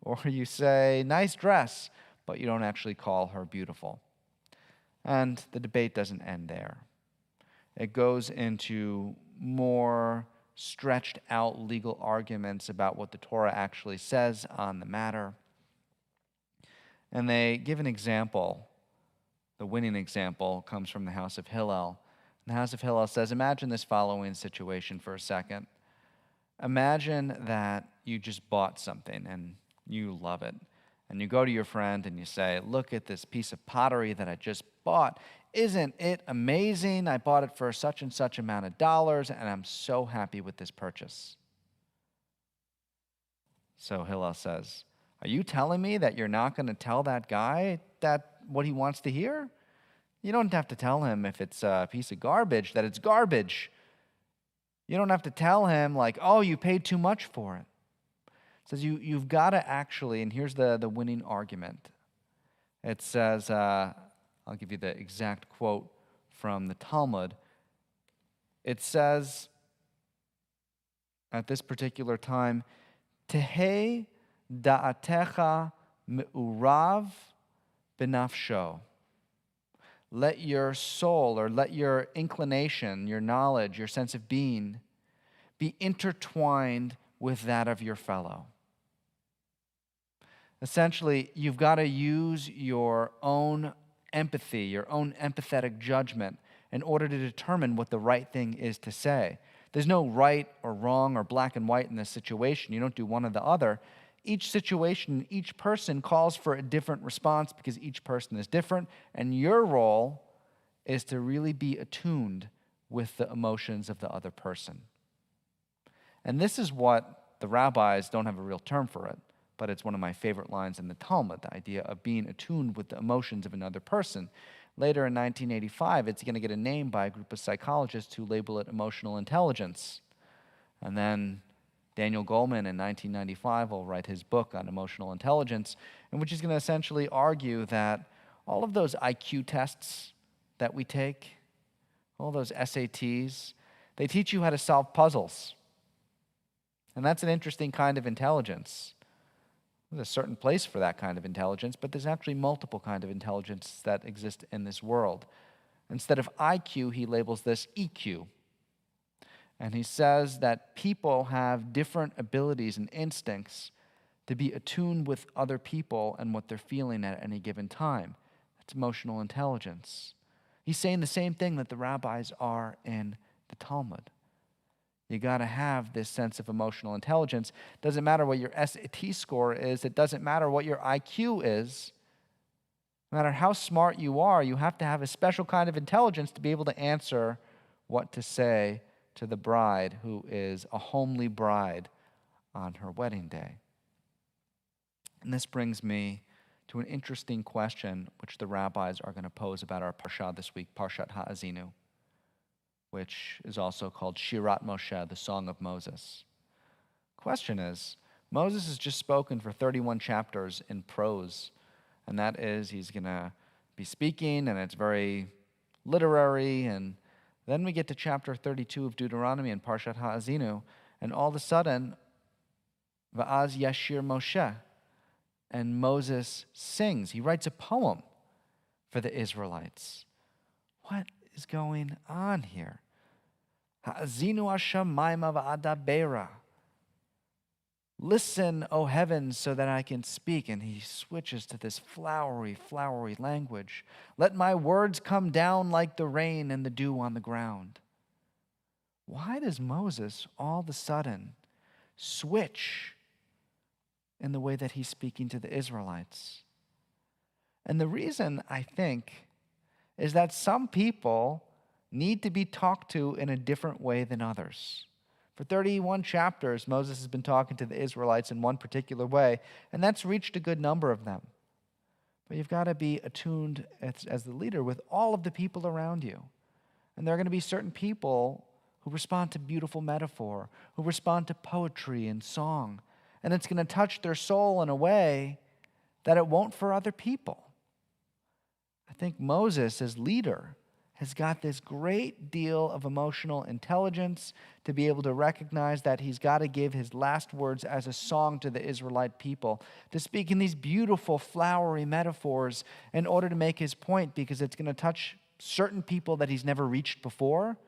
Speaker 1: Or you say, nice dress, but you don't actually call her beautiful. And the debate doesn't end there. It goes into more stretched out legal arguments about what the Torah actually says on the matter. And they give an example. The winning example comes from the house of Hillel. The house of Hillel says, imagine this following situation for a second. Imagine that you just bought something and you love it. And you go to your friend and you say, look at this piece of pottery that I just bought. Isn't it amazing? I bought it for such and such amount of dollars, and I'm so happy with this purchase. So Hillel says, are you telling me that you're not going to tell that guy that what he wants to hear? You don't have to tell him if it's a piece of garbage, that it's garbage. You don't have to tell him like, oh, you paid too much for it. It says you've got to actually, and here's the winning argument. It says, I'll give you the exact quote from the Talmud. It says, at this particular time, Tehei da'atecha me'urav benafsho. Let your soul, or let your inclination, your knowledge, your sense of being be intertwined with that of your fellow. Essentially, you've got to use your own empathy, your own empathetic judgment in order to determine what the right thing is to say. There's no right or wrong or black and white in this situation. You don't do one or the other. each situation, each person calls for a different response because each person is different, and your role is to really be attuned with the emotions of the other person. And this is what the rabbis don't have a real term for it, but it's one of my favorite lines in the Talmud, the idea of being attuned with the emotions of another person. Later in 1985, it's going to get a name by a group of psychologists who label it emotional intelligence. And then Daniel Goleman in 1995 will write his book on emotional intelligence, in which he's going to essentially argue that all of those IQ tests that we take, all those SATs, they teach you how to solve puzzles. And that's an interesting kind of intelligence. There's a certain place for that kind of intelligence, but there's actually multiple kinds of intelligence that exist in this world. Instead of IQ, he labels this EQ. And he says that people have different abilities and instincts to be attuned with other people and what they're feeling at any given time. That's emotional intelligence. He's saying the same thing that the rabbis are in the Talmud. You got to have this sense of emotional intelligence. Doesn't matter what your SAT score is. It doesn't matter what your IQ is. No matter how smart you are, you have to have a special kind of intelligence to be able to answer what to say to the bride who is a homely bride on her wedding day. And this brings me to an interesting question which the rabbis are going to pose about our parsha this week, Parshat Ha'azinu, which is also called Shirat Moshe, the Song of Moses. Question is, Moses has just spoken for 31 chapters in prose, and that is he's going to be speaking, and it's very literary, and then we get to chapter 32 of Deuteronomy and Parshat Ha'azinu, and all of a sudden, Va'az Yashir Moshe, and Moses sings. He writes a poem for the Israelites. What is going on here? Ha'azinu hashamayma va'adabera. Listen, O heavens, so that I can speak. And he switches to this flowery language. Let my words come down like the rain and the dew on the ground. Why does Moses all of a sudden switch in the way that he's speaking to the Israelites? And the reason, I think, is that some people need to be talked to in a different way than others. For 31 chapters, Moses has been talking to the Israelites in one particular way, and that's reached a good number of them. But you've got to be attuned as the leader with all of the people around you. And there are going to be certain people who respond to beautiful metaphor, who respond to poetry and song, and it's going to touch their soul in a way that it won't for other people. I think Moses, as leader, has got this great deal of emotional intelligence to be able to recognize that he's got to give his last words as a song to the Israelite people, to speak in these beautiful, flowery metaphors in order to make his point, because it's going to touch certain people that he's never reached before,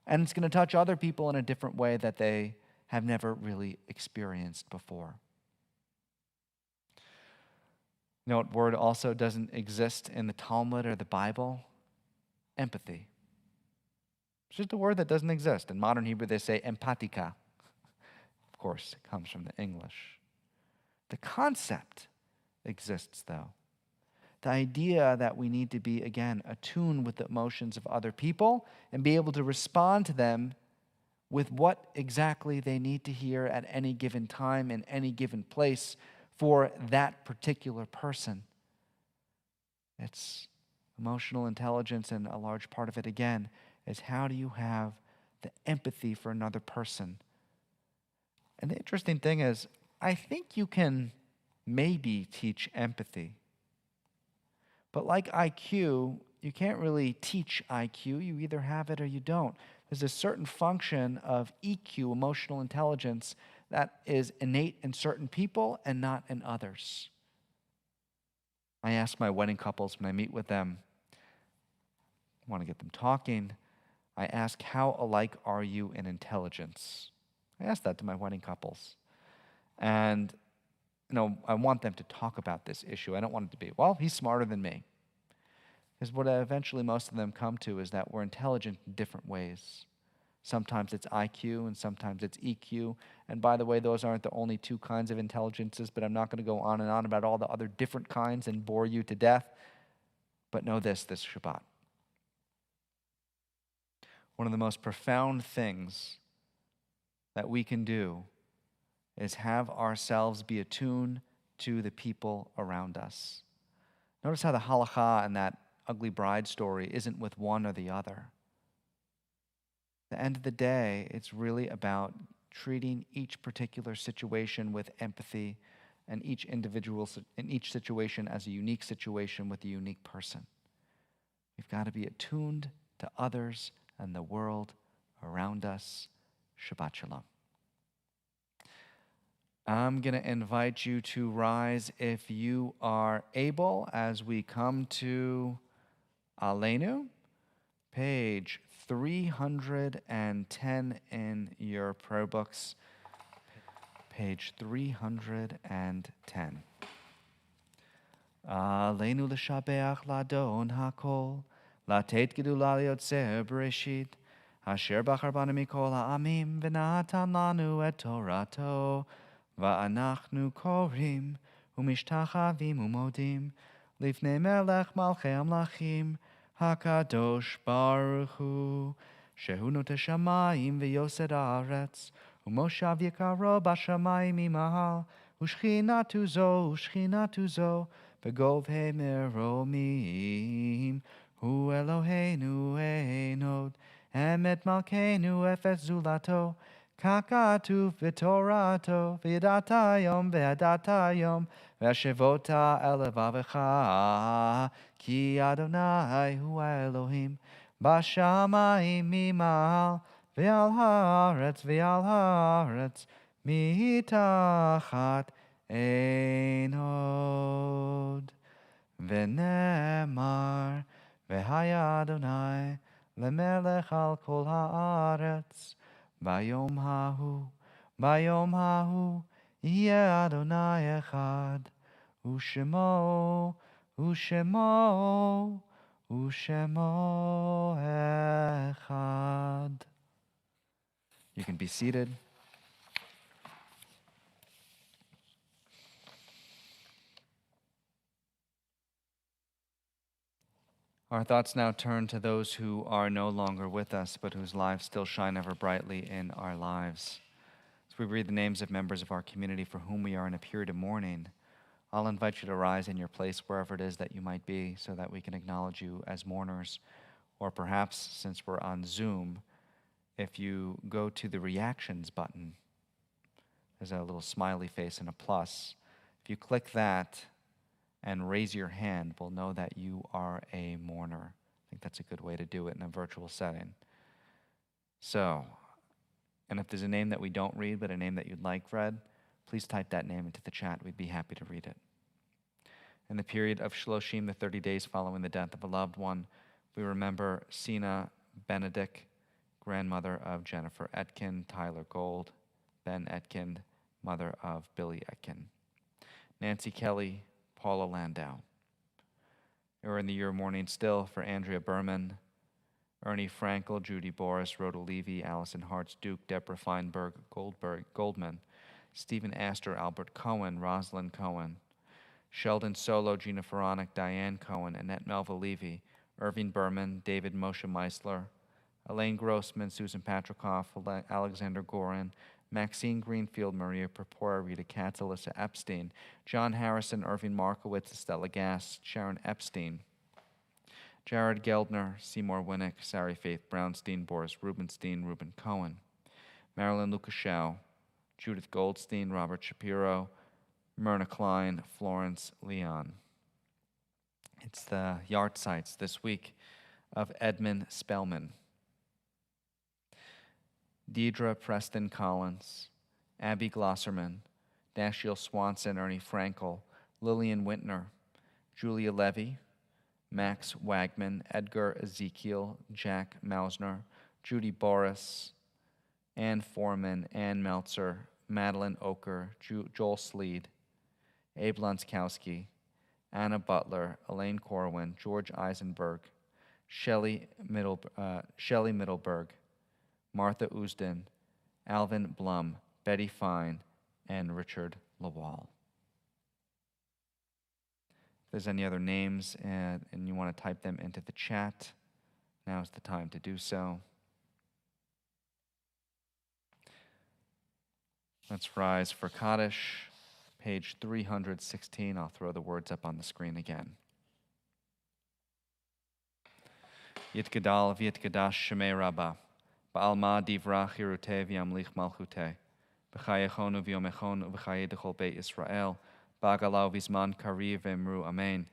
Speaker 1: and it's going to touch other people in a different way that they have never really experienced before. You know what word also doesn't exist in the Talmud or the Bible? Empathy. It's just a word that doesn't exist. In modern Hebrew, they say empatika. Of course, it comes from the English. The concept exists, though. The idea that we need to be, again, attuned with the emotions of other people and be able to respond to them with what exactly they need to hear at any given time in any given place for that particular person. It's emotional intelligence, and a large part of it, again, is how do you have the empathy for another person? And the interesting thing is, I think you can maybe teach empathy. But like IQ, you can't really teach IQ. You either have it or you don't. There's a certain function of EQ, emotional intelligence, that is innate in certain people and not in others. I ask my wedding couples when I meet with them, I want to get them talking. I ask, how alike are you in intelligence? I ask that to my wedding couples. And, I want them to talk about this issue. I don't want it to be, well, he's smarter than me. Because what eventually most of them come to is that we're intelligent in different ways. Sometimes it's IQ and sometimes it's EQ. And by the way, those aren't the only two kinds of intelligences, but I'm not going to go on and on about all the other different kinds and bore you to death. But know this Shabbat. One of the most profound things that we can do is have ourselves be attuned to the people around us. Notice how the halakha and that ugly bride story isn't with one or the other. At the end of the day, it's really about treating each particular situation with empathy and each individual in each situation as a unique situation with a unique person. We've got to be attuned to others and the world around us. Shabbat Shalom. I'm going to invite you to rise if you are able as we come to Aleinu, page 310 in your prayer books. Page 310. Aleinu l'shabeach l'adon hakol, latet gedula liotzer bereshit, asher bachar banu mikol ha'amim, v'natan lanu et torato, va'anachnu korim, umishtachavim umodim, lifnei melech malchei amlachim, hakadosh baruch hu, shehu noteh shamayim v'yosed haaretz, umoshav yikaro bashamayim imahal, ushchinatu zo, begov meromim, hu Eloheinu einod, emet malkeinu efet zulato, kakatu v'torato, v'yadatayom, v'ashevota elevavecha, ki Adonai hu Elohim, bashamayim mimal, v'al haaretz, mitachat einod. V'nemar, v'haya Adonai, lemelech al kol haaretz, bayom hahu, yeh Adonai echad, u'shemo echad. You can be seated. Our thoughts now turn to those who are no longer with us, but whose lives still shine ever brightly in our lives. As we read the names of members of our community for whom we are in a period of mourning, I'll invite you to rise in your place wherever it is that you might be so that we can acknowledge you as mourners. Or perhaps, since we're on Zoom, if you go to the reactions button, there's a little smiley face and a plus. If you click that and raise your hand, we'll know that you are a mourner. I think that's a good way to do it in a virtual setting. So, and if there's a name that we don't read, but a name that you'd like read, please type that name into the chat. We'd be happy to read it. In the period of Shloshim, the 30 days following the death of a loved one, we remember Sina Benedict, grandmother of Jennifer Etkin, Tyler Gold, Ben Etkin, mother of Billy Etkin, Nancy Kelly, Paula Landau. We're in the year of mourning still for Andrea Berman, Ernie Frankel, Judy Boris, Rhoda Levy, Allison Hartz, Duke, Deborah Feinberg, Goldman, Stephen Astor, Albert Cohen, Rosalind Cohen, Sheldon Solo, Gina Faronic, Diane Cohen, Annette Melva Levy, Irving Berman, David Moshe Meisler, Elaine Grossman, Susan Patrikoff, Alexander Gorin, Maxine Greenfield, Maria Purpura, Rita Katz, Alyssa Epstein, John Harrison, Irving Markowitz, Stella Gass, Sharon Epstein, Jared Geldner, Seymour Winnick, Sari Faith Brownstein, Boris Rubenstein, Reuben Cohen, Marilyn Lukashow, Judith Goldstein, Robert Shapiro, Myrna Klein, Florence Leon. It's the yard sites this week of Edmund Spellman, Deidre Preston Collins, Abby Glosserman, Dashiell Swanson, Ernie Frankel, Lillian Wintner, Julia Levy, Max Wagman, Edgar Ezekiel, Jack Mausner, Judy Boris, Ann Foreman, Ann Meltzer, Madeline Oker, Joel Sleed, Abe Lunskowski, Anna Butler, Elaine Corwin, George Eisenberg, Shelley Middleberg, Martha Usden, Alvin Blum, Betty Fine, and Richard Lawal. If there's any other names and you want to type them into the chat, now's the time to do so. Let's rise for Kaddish, page 316. I'll throw the words up on the screen again. Yitgadal v'yitgadash shemei Rabbah, ba'alma divrach hiruteh v'yamlich malchuteh, b'chayechonu v'yomechonu v'chaye dechol beit Yisrael, ba'galau v'zman kariv v'emru amen,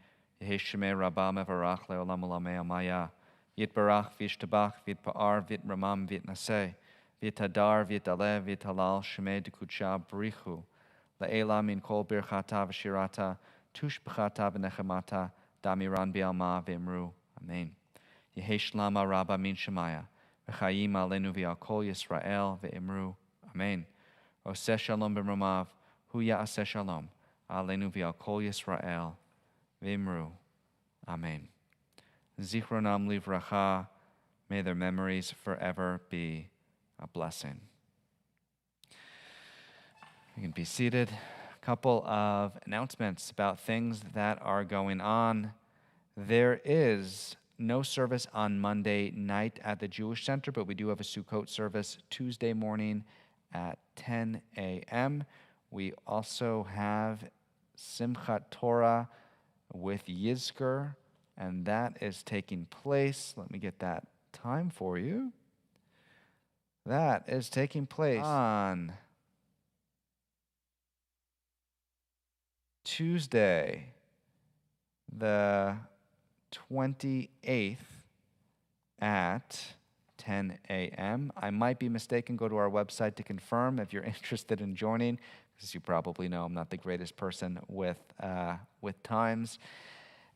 Speaker 1: yehi shemei Rabbah mevarach le'olam olamei amaya, yitbarach v'yishtabach v'yitpa'ar v'yitramam v'yitnaseh, v'yitadar v'yitaleh v'yitalal shemei dekudsha b'richu, le'ela min kol birchata v'shirata, tush b'chata v'nechemata, damiran b'alma v'emru amen. Yehi shlama rabba min shemaya, v'chayim alenu v'al kol Yisrael v'emru amen. Oseh shalom b'mromav, hu ya'aseh shalom, alenu v'al kol Yisrael v'emru amen. Zichronam livracha, may their memories forever be a blessing. You can be seated. A couple of announcements about things that are going on. There is no service on Monday night at the Jewish Center, but we do have a Sukkot service Tuesday morning at 10 a.m. We also have Simchat Torah with Yizkor, and that is taking place. Let me get that time for you. That is taking place on Tuesday, the 28th at 10 a.m. I might be mistaken. Go to our website to confirm if you're interested in joining. As you probably know, I'm not the greatest person with times.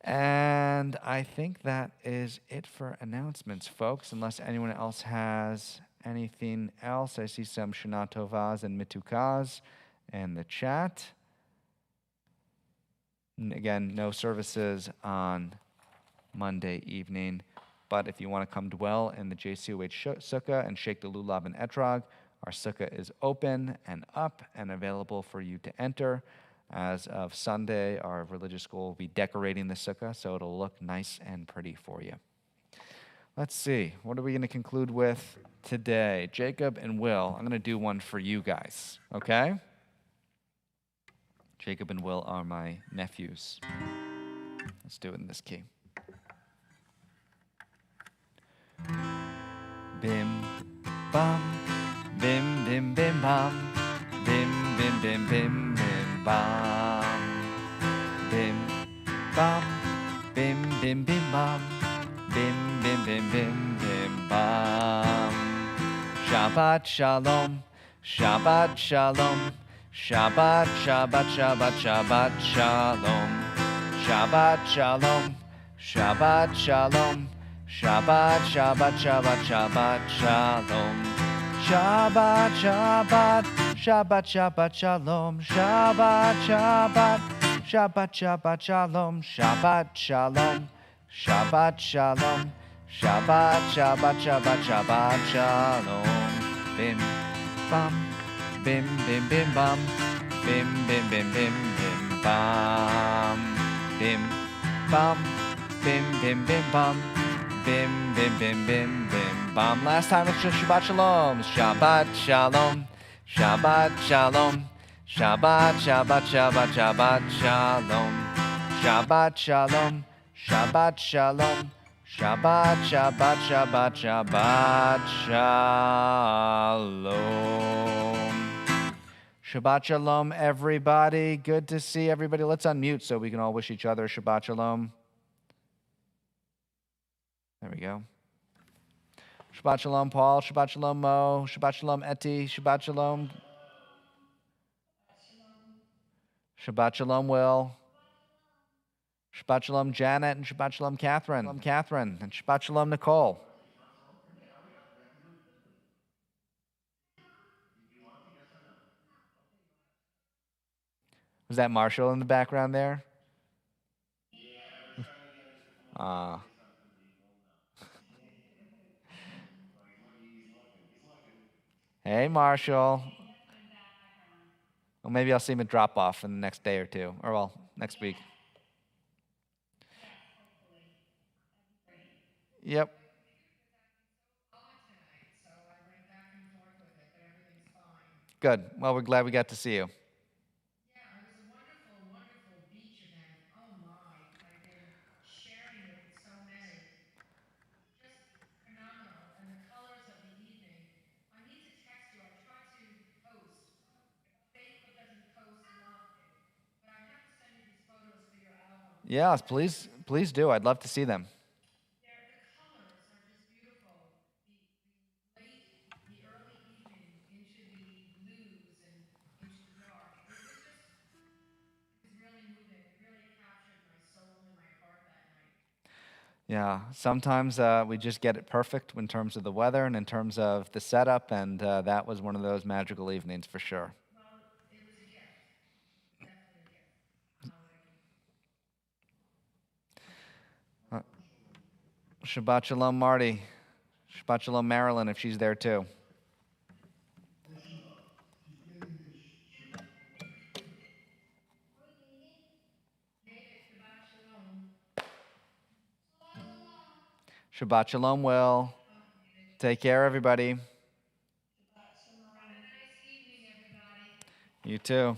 Speaker 1: And I think that is it for announcements, folks, unless anyone else has anything else. I see some Shana Tovas and Mitukas in the chat. Again, no services on Monday evening, but if you want to come dwell in the JCOH Sukkah and shake the lulav and etrog, our sukkah is open and up and available for you to enter. As of Sunday, our religious school will be decorating the sukkah, so it'll look nice and pretty for you. Let's see, what are we going to conclude with today? Jacob and Will, I'm going to do one for you guys, okay? Jacob and Will are my nephews. Let's do it in this key. Bim, bam, bim, bim, bim, bam, bim, bim, bim, bim, bim, bam, bim, bam, bim, bim, bim, bam, bim, bim, bim, bim, bim, bam. Shabbat shalom, Shabbat shalom, Shabbat, Shabbat, Shabbat, Shabbat shalom, Shabbat shalom, Shabbat shalom, Shabbat, Shabbat, Shabbat, Shabbat shalom, Shabbat, Shabbat, Shabbat, Shabbat shalom, Shabbat, Shabbat, Shabbat, Shabbat shalom, Shabbat shalom, Shabbat shalom, Shabbat, Shabbat, Shabbat, Shabbat shalom. Bim, bam, bim, bim, bim, bam, bim, bim, bim, bim, bim, bam, bim, bam, bim, bim, bim, bam, bim, bim, bim, bim, bim, bam. Last time it's just Shabbat shalom, Shabbat shalom, Shabbat shalom, Shabbat, Shabbat, Shabbat, Shabbat shalom, Shabbat shalom, Shabbat shalom, Shabbat, Shabbat, Shabbat, Shabbat shalom. Shabbat shalom, everybody. Good to see everybody. Let's unmute so we can all wish each other Shabbat shalom. There we go. Shabbat shalom, Paul. Shabbat shalom, Mo. Shabbat shalom, Eti. Shabbat shalom. Shabbat shalom, Will. Shabbat shalom, Janet. And Shabbat shalom, Catherine. And Shabbat shalom, Nicole. Was that Marshall in the background there? Hey, Marshall.
Speaker 3: Coming back on.
Speaker 1: Well, maybe I'll see him at drop off in the next day or two, or well, next week.
Speaker 3: Yes, hopefully. That'd be great.
Speaker 1: Yep.
Speaker 6: On tonight, so I went back and forth with it, but everything's fine.
Speaker 1: Good. Well, we're glad we got to see you.
Speaker 6: Yeah, it was a wonderful, wonderful beach event. Oh my, I've been sharing it with so many. Just phenomenal. And the colors of the evening. I need to text you. I try to post. Facebook doesn't post enough, but I have to send you these photos for your album.
Speaker 1: Yeah, please do. I'd love to see them.
Speaker 6: The colors are just beautiful. The early evening into the blues and into the dark. It was really moving. It really captured my soul and my heart that night.
Speaker 1: Yeah, sometimes we just get it perfect in terms of the weather and in terms of the setup, and that was one of those magical evenings for sure.
Speaker 6: Well, it was a gift. Definitely a gift. A holiday gift.
Speaker 1: Shabbat Shalom, Marty. Shabbat Shalom, Marilyn, if she's there too.
Speaker 6: David, Shabbat Shalom.
Speaker 1: Shabbat Shalom, Will. Take care, everybody.
Speaker 6: Have a nice evening, everybody.
Speaker 1: You too.